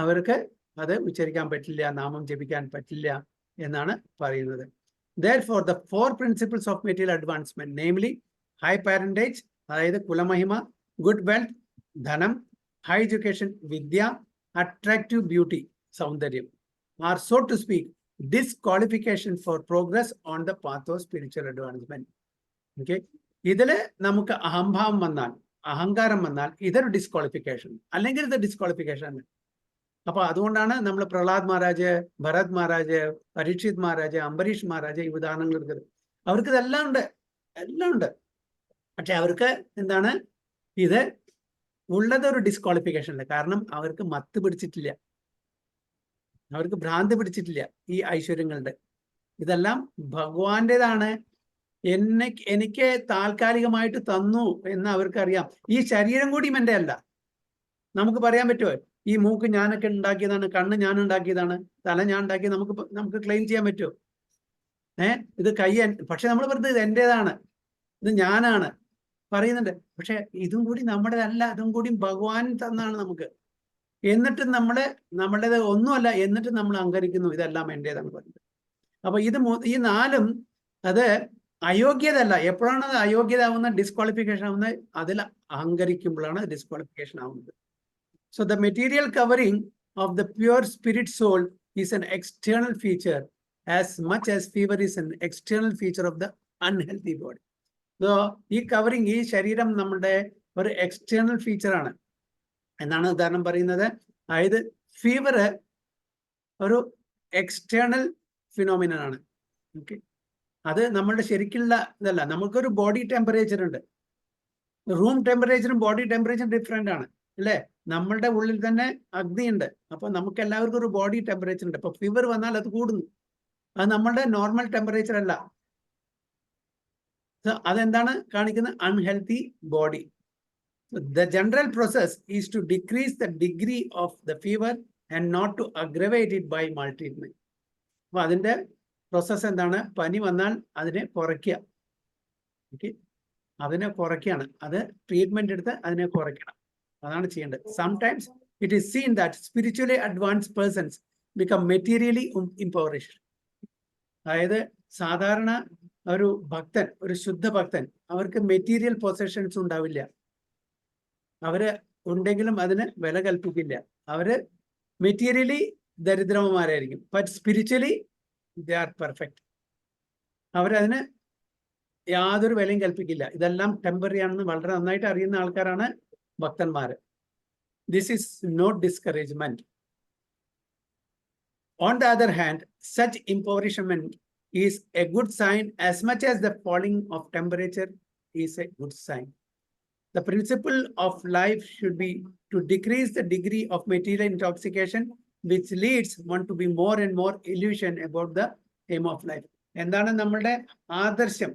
അവർക്ക് അത് ഉച്ചരിക്കാൻ പറ്റില്ല, നാമം ജപിക്കാൻ പറ്റില്ല എന്നാണ് പറയുന്നത്. Therefore, the 4 principles of material advancement, namely high parentage, അതായത് കുലമഹിമ, good wealth, ധനം, high education, vidya, attractive beauty, സൗന്ദര്യം, are so to speak disqualification for progress on the path of spiritual advancement. Okay, ഇതില് നമുക്ക് അഹംഭാവം വന്നാൽ, അഹങ്കാരം വന്നാൽ ഇതൊരു ഡിസ്ക്വാളിഫിക്കേഷൻ, അല്ലെങ്കിൽ ഇത് ഡിസ്ക്വാളിഫിക്കേഷൻ. അപ്പൊ അതുകൊണ്ടാണ് നമ്മൾ പ്രഹ്ലാദ് മഹാരാജ്, ഭരത് മഹാരാജ്, പരീക്ഷിത് മഹാരാജ്, അംബരീഷ് മഹാരാജ് ഈ ഉദാഹരണങ്ങൾ എടുത്തത്. അവർക്ക് ഇതെല്ലാം ഉണ്ട്, എല്ലാം ഉണ്ട്. പക്ഷെ അവർക്ക് എന്താണ് ഇത് ഉള്ളത് ഒരു ഡിസ്ക്വാളിഫിക്കേഷൻ അല്ല. കാരണം അവർക്ക് മത്ത് പിടിച്ചിട്ടില്ല, അവർക്ക് ഭ്രാന്ത് പിടിച്ചിട്ടില്ല ഈ ഐശ്വര്യങ്ങളുടെ. ഇതെല്ലാം ഭഗവാന്റേതാണ്, എനിക്ക് താൽക്കാലികമായിട്ട് തന്നു എന്ന് അവർക്കറിയാം. ഈ ശരീരം കൂടിയും എൻ്റെ അല്ല. നമുക്ക് പറയാൻ പറ്റുമോ ഈ മൂക്ക് ഞാനൊക്കെ ഉണ്ടാക്കിയതാണ്, കണ്ണ് ഞാൻ ഉണ്ടാക്കിയതാണ്, തല ഞാൻ ഉണ്ടാക്കിയത് നമുക്ക് ക്ലെയിം ചെയ്യാൻ പറ്റുമോ? ഇത് കൈ, പക്ഷെ നമ്മൾ പറഞ്ഞത് ഇത് എൻ്റെതാണ്, ഇത് ഞാനാണ് പറയുന്നുണ്ട്. പക്ഷെ ഇതും കൂടി നമ്മുടേതല്ല, ഇതും കൂടി ഭഗവാൻ തന്നാണ് നമുക്ക്. എന്നിട്ട് നമ്മളുടേത് ഒന്നുമല്ല, എന്നിട്ട് നമ്മൾ അഹങ്കരിക്കുന്നു ഇതെല്ലാം എൻ്റേതാണ് പറയുന്നത്. അപ്പൊ ഈ 4ഉം അത് അയോഗ്യതല്ല. എപ്പോഴാണ് അത് അയോഗ്യത ആവുന്നത്, ഡിസ്ക്വാളിഫിക്കേഷൻ ആവുന്നത്? അതിൽ അഹങ്കരിക്കുമ്പോഴാണ് ഡിസ്ക്വാളിഫിക്കേഷൻ ആവുന്നത്. So the material covering of the pure spirit soul is an external feature as much as fever is an external feature of the unhealthy body. So ഈ കവറിങ്, ഈ ശരീരം നമ്മുടെ ഒരു എക്സ്റ്റേണൽ ഫീച്ചർ ആണ് എന്നാണ് ഉദാഹരണം പറയുന്നത്. അതായത് ഫീവർ ഒരു എക്സ്റ്റേണൽ ഫിനോമിനൻ ആണ്. ഓക്കെ, അത് നമ്മളുടെ ശരിക്കുള്ള ഇതല്ല. നമുക്കൊരു ബോഡി ടെമ്പറേച്ചർ ഉണ്ട്, റൂം ടെമ്പറേച്ചറും ബോഡി ടെമ്പറേച്ചറും ഡിഫറെന്റ് ആണ് അല്ലേ? നമ്മളുടെ ഉള്ളിൽ തന്നെ അഗ്നിയുണ്ട്. അപ്പൊ നമുക്ക് എല്ലാവർക്കും ഒരു ബോഡി ടെമ്പറേച്ചർ ഉണ്ട്. അപ്പൊ ഫീവർ വന്നാൽ അത് കൂടുന്നു, അത് നമ്മളുടെ നോർമൽ ടെമ്പറേച്ചർ അല്ല. അതെന്താണ് കാണിക്കുന്നത്? Unhealthy body. The general process is to decrease the degree of the fever and not to aggravate it by maltreatment. അപ്പൊ അതിന്റെ പ്രോസസ് എന്താണ്? പനി വന്നാൽ അതിനെ കുറയ്ക്കുക. ഓക്കെ, അതിനെ കുറയ്ക്കുകയാണ്, അത് ട്രീറ്റ്മെന്റ് എടുത്ത് അതിനെ കുറയ്ക്കണം, അതാണ് ചെയ്യേണ്ടത്. Sometimes it is seen that spiritually advanced persons become materially impoverished. അതായത് സാധാരണ ഒരു ഭക്തൻ, ഒരു ശുദ്ധ ഭക്തൻ, അവർക്ക് മെറ്റീരിയൽ പൊസഷൻസ് ഉണ്ടാവില്ല. അവര് ഉണ്ടെങ്കിലും അതിന് വില കൽപ്പിക്കില്ല. അവര് മെറ്റീരിയലി ദരിദ്രന്മാരായിരിക്കും, but spiritually they are perfect. അവരതിന് യാതൊരു വിലയും കൽപ്പിക്കില്ല. ഇതെല്ലാം ടെമ്പററി ആണെന്ന് വളരെ നന്നായിട്ട് അറിയുന്ന ആൾക്കാരാണ് ഭക്തന്മാര്. This is not discouragement. On the other hand, such impoverishment is a good sign as much as the falling of temperature is a good sign. The principle of life should be to decrease the degree of material intoxication, which leads one to be more and more illusion about the aim of life. എന്താണ് നമ്മളുടെ ആദർശം?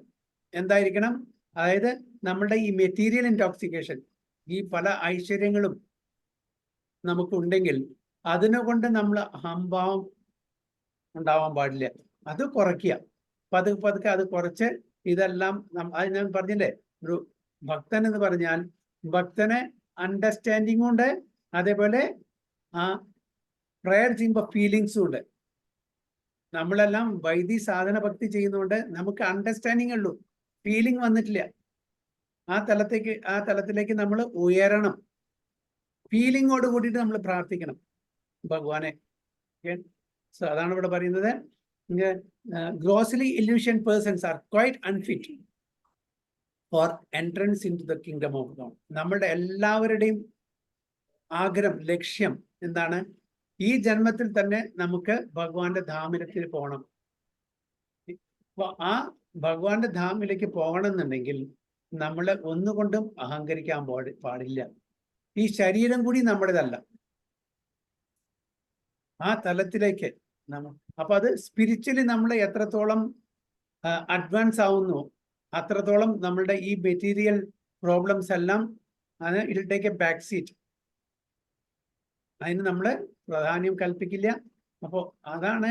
എന്തായിരിക്കണം? അതായത് നമ്മളുടെ ഈ material intoxication, ഈ പല ഐശ്വര്യങ്ങളും നമുക്കുണ്ടെങ്കിൽ അതിനെക്കൊണ്ട് നമ്മൾ അഹംഭാവം ഉണ്ടാവാൻ പാടില്ല. അത് കുറയ്ക്കുക, പതുക്കെ പതുക്കെ അത് കുറച്ച് ഇതെല്ലാം. അത് ഞാൻ പറഞ്ഞില്ലേ, ഒരു ഭക്തൻ എന്ന് പറഞ്ഞാൽ ഭക്തന് അണ്ടർസ്റ്റാൻഡിങ്ങും ഉണ്ട്, അതേപോലെ ആ പ്രയർ ചെയ്യുമ്പോൾ ഫീലിങ്സും ഉണ്ട്. നമ്മളെല്ലാം വൈദി സാധന ഭക്തി ചെയ്യുന്നതുകൊണ്ട് നമുക്ക് അണ്ടർസ്റ്റാൻഡിങ് ഉള്ളൂ, ഫീലിംഗ് വന്നിട്ടില്ല. ആ തലത്തിലേക്ക് നമ്മൾ ഉയരണം. ഫീലിങ്ങോട് കൂടിയിട്ട് നമ്മൾ പ്രാർത്ഥിക്കണം ഭഗവാനെ. സോ അതാണ് ഇവിടെ പറയുന്നത്. Grossly illusion persons are quite unfit for entrance into the kingdom of God. നമ്മളുടെ എല്ലാവരുടെയും ആഗ്രഹം, ലക്ഷ്യം എന്താണ്? ഈ ജന്മത്തിൽ തന്നെ നമുക്ക് ഭഗവാന്റെ ധാമിലേക്ക് പോകണം. അപ്പൊ ആ ഭഗവാന്റെ ധാമിലേക്ക് പോകണമെന്നുണ്ടെങ്കിൽ നമ്മൾ ഒന്നുകൊണ്ടും അഹങ്കരിക്കാൻ പാടില്ല. ഈ ശരീരം കൂടി നമ്മുടേതല്ല. ആ തലത്തിലേക്ക് അപ്പൊ അത് സ്പിരിച്വലി നമ്മൾ എത്രത്തോളം അഡ്വാൻസ് ആവുന്നു അത്രത്തോളം നമ്മളുടെ ഈ മെറ്റീരിയൽ പ്രോബ്ലംസ് എല്ലാം it will take A back seat. അതിന് നമ്മൾ പ്രാധാന്യം കൽപ്പിക്കില്ല. അപ്പോൾ അതാണ്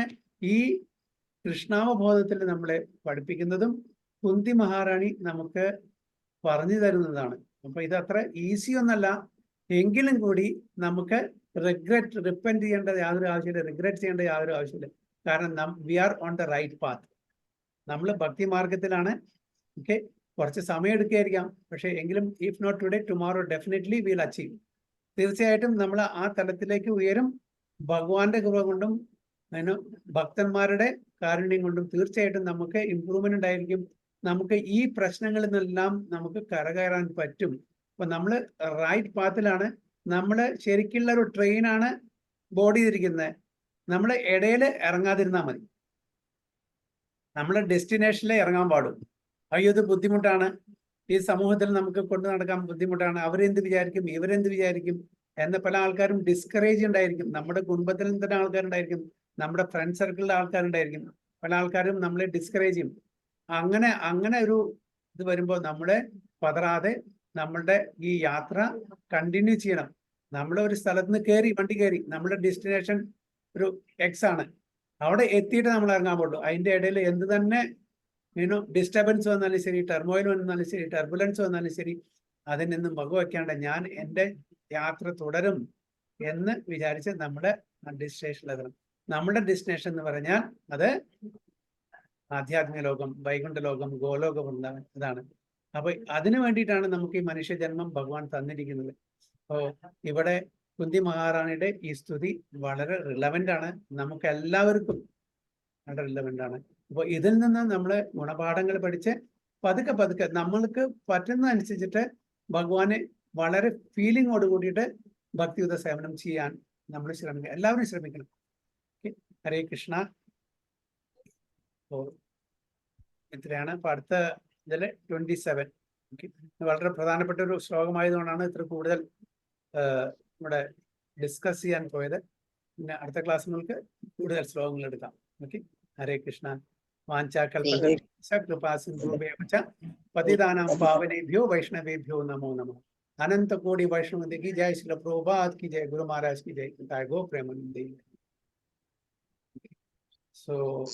ഈ കൃഷ്ണാവബോധത്തിൽ നമ്മളെ പഠിപ്പിക്കുന്നതും കുന്തി മഹാറാണി നമുക്ക് പറഞ്ഞു തരുന്നതാണ്. അപ്പൊ ഇത് അത്ര ഈസി ഒന്നല്ല, എങ്കിലും കൂടി നമുക്ക് റിപ്പൻറ്റ് ചെയ്യേണ്ട യാതൊരു ആവശ്യമില്ല, റിഗ്രറ്റ് ചെയ്യേണ്ട യാതൊരു ആവശ്യമില്ല. കാരണം we are on the right path. നമ്മൾ ഭക്തി മാർഗത്തിലാണ്. ഓക്കെ, കുറച്ച് സമയം എടുക്കുകയായിരിക്കാം, പക്ഷെ എങ്കിലും if not today tomorrow definitely will achieve. തീർച്ചയായിട്ടും നമ്മൾ ആ തലത്തിലേക്ക് ഉയരും. ഭഗവാന്റെ കൃപ കൊണ്ടും ഭക്തന്മാരുടെ കാരുണ്യം കൊണ്ടും തീർച്ചയായിട്ടും നമുക്ക് ഇമ്പ്രൂവ്മെന്റ് ഉണ്ടായിരിക്കും. നമുക്ക് ഈ പ്രശ്നങ്ങളിൽ നിന്നെല്ലാം നമുക്ക് കരകയറാൻ പറ്റും. അപ്പൊ നമ്മൾ റൈറ്റ് പാത്തിലാണ്. നമ്മൾ ശരിക്കുള്ള ഒരു ട്രെയിനാണ് ബോഡി ഇരിക്കുന്നത്. നമ്മൾ ഇടയിൽ ഇറങ്ങാതിരുന്നാൽ മതി. നമ്മൾ ഡെസ്റ്റിനേഷനിലേ ഇറങ്ങാൻ പാടും. അയ്യോ ഇത് ബുദ്ധിമുട്ടാണ്, ഈ സമൂഹത്തിൽ നമുക്ക് കൊണ്ടു നടക്കാൻ ബുദ്ധിമുട്ടാണ്, അവരെന്ത് വിചാരിക്കും, ഇവരെന്ത് വിചാരിക്കും എന്ന പല ആൾക്കാരും ഡിസ്കറേജ് ഉണ്ടായിരിക്കും. നമ്മുടെ കുടുംബത്തിൽ തന്നെ ആൾക്കാരുണ്ടായിരിക്കും, നമ്മുടെ ഫ്രണ്ട് സർക്കിളിലെ ആൾക്കാരുണ്ടായിരിക്കും. പല ആൾക്കാരും നമ്മളെ ഡിസ്കറേജ് ചെയ്യും. അങ്ങനെ ഒരു ഇത് വരുമ്പോൾ നമ്മളെ പതറാതെ നമ്മളുടെ ഈ യാത്ര കണ്ടിന്യൂ ചെയ്യണം. നമ്മൾ ഒരു സ്ഥലത്ത് നിന്ന് വണ്ടി കയറി, നമ്മുടെ ഡെസ്റ്റിനേഷൻ ഒരു എക്സ് ആണ്, അവിടെ എത്തിയിട്ട് നമ്മൾ ഇറങ്ങാൻ പാടുള്ളൂ. അതിന്റെ ഇടയിൽ എന്ത് തന്നെ ഡിസ്റ്റർബൻസ് വന്നാലും ശരി, ടെർമോയിൽ വന്നാലും ശരി, ടർബുലൻസ് വന്നാലും ശരി, അതിനൊന്നും വകവയ്ക്കാണ്ട് ഞാൻ എൻ്റെ യാത്ര തുടരും എന്ന് വിചാരിച്ച് നമ്മുടെ ഡെസ്റ്റിനേഷനിലെത്തണം. നമ്മുടെ ഡെസ്റ്റിനേഷൻ എന്ന് പറഞ്ഞാൽ അത് ആധ്യാത്മിക ലോകം, വൈകുണ്ഠ ലോകം, ഗോലോകം ഇതാണ്. അപ്പൊ അതിനു വേണ്ടിയിട്ടാണ് നമുക്ക് ഈ മനുഷ്യജന്മം ഭഗവാൻ തന്നിരിക്കുന്നത്. അപ്പോ ഇവിടെ കുന്തി മഹാറാണിയുടെ ഈ സ്തുതി വളരെ റിലവൻ്റ് ആണ്, നമുക്ക് എല്ലാവർക്കും വളരെ റിലവൻ്റ് ആണ്. അപ്പോൾ ഇതിൽ നിന്ന് നമ്മൾ ഗുണപാഠങ്ങൾ പഠിച്ച് പതുക്കെ നമ്മൾക്ക് പറ്റുന്ന അനുസരിച്ചിട്ട് ഭഗവാനെ വളരെ ഫീലിങ്ങോട് കൂടിയിട്ട് ഭക്തിയുത സേവനം ചെയ്യാൻ നമ്മൾ ശ്രമിക്കുക, എല്ലാവരും ശ്രമിക്കണം. ഹരേ കൃഷ്ണ. ഇത്രയാണ്. അപ്പൊ അടുത്ത ഇതില് 27. വളരെ പ്രധാനപ്പെട്ട ഒരു ശ്ലോകമായതുകൊണ്ടാണ് ഇത്ര കൂടുതൽ ഇവിടെ ഡിസ്കസ് ചെയ്യാൻ പോയത്. പിന്നെ അടുത്ത ക്ലാസ്സുകൾക്ക് കൂടുതൽ ശ്ലോകങ്ങൾ എടുക്കാം. ഓക്കെ, ഹരേ കൃഷ്ണ. വാഞ്ചാകൽപതരുഭ്യശ്ച പതിതാനാം പാവനേഭ്യോ വൈഷ്ണവേഭ്യോ നമോ നമഃ. अनंत कोटि वैष्णव की जय, श्रील प्रभुपाद की जय, गुरु महाराज की जय, गो प्रेमानंद। सो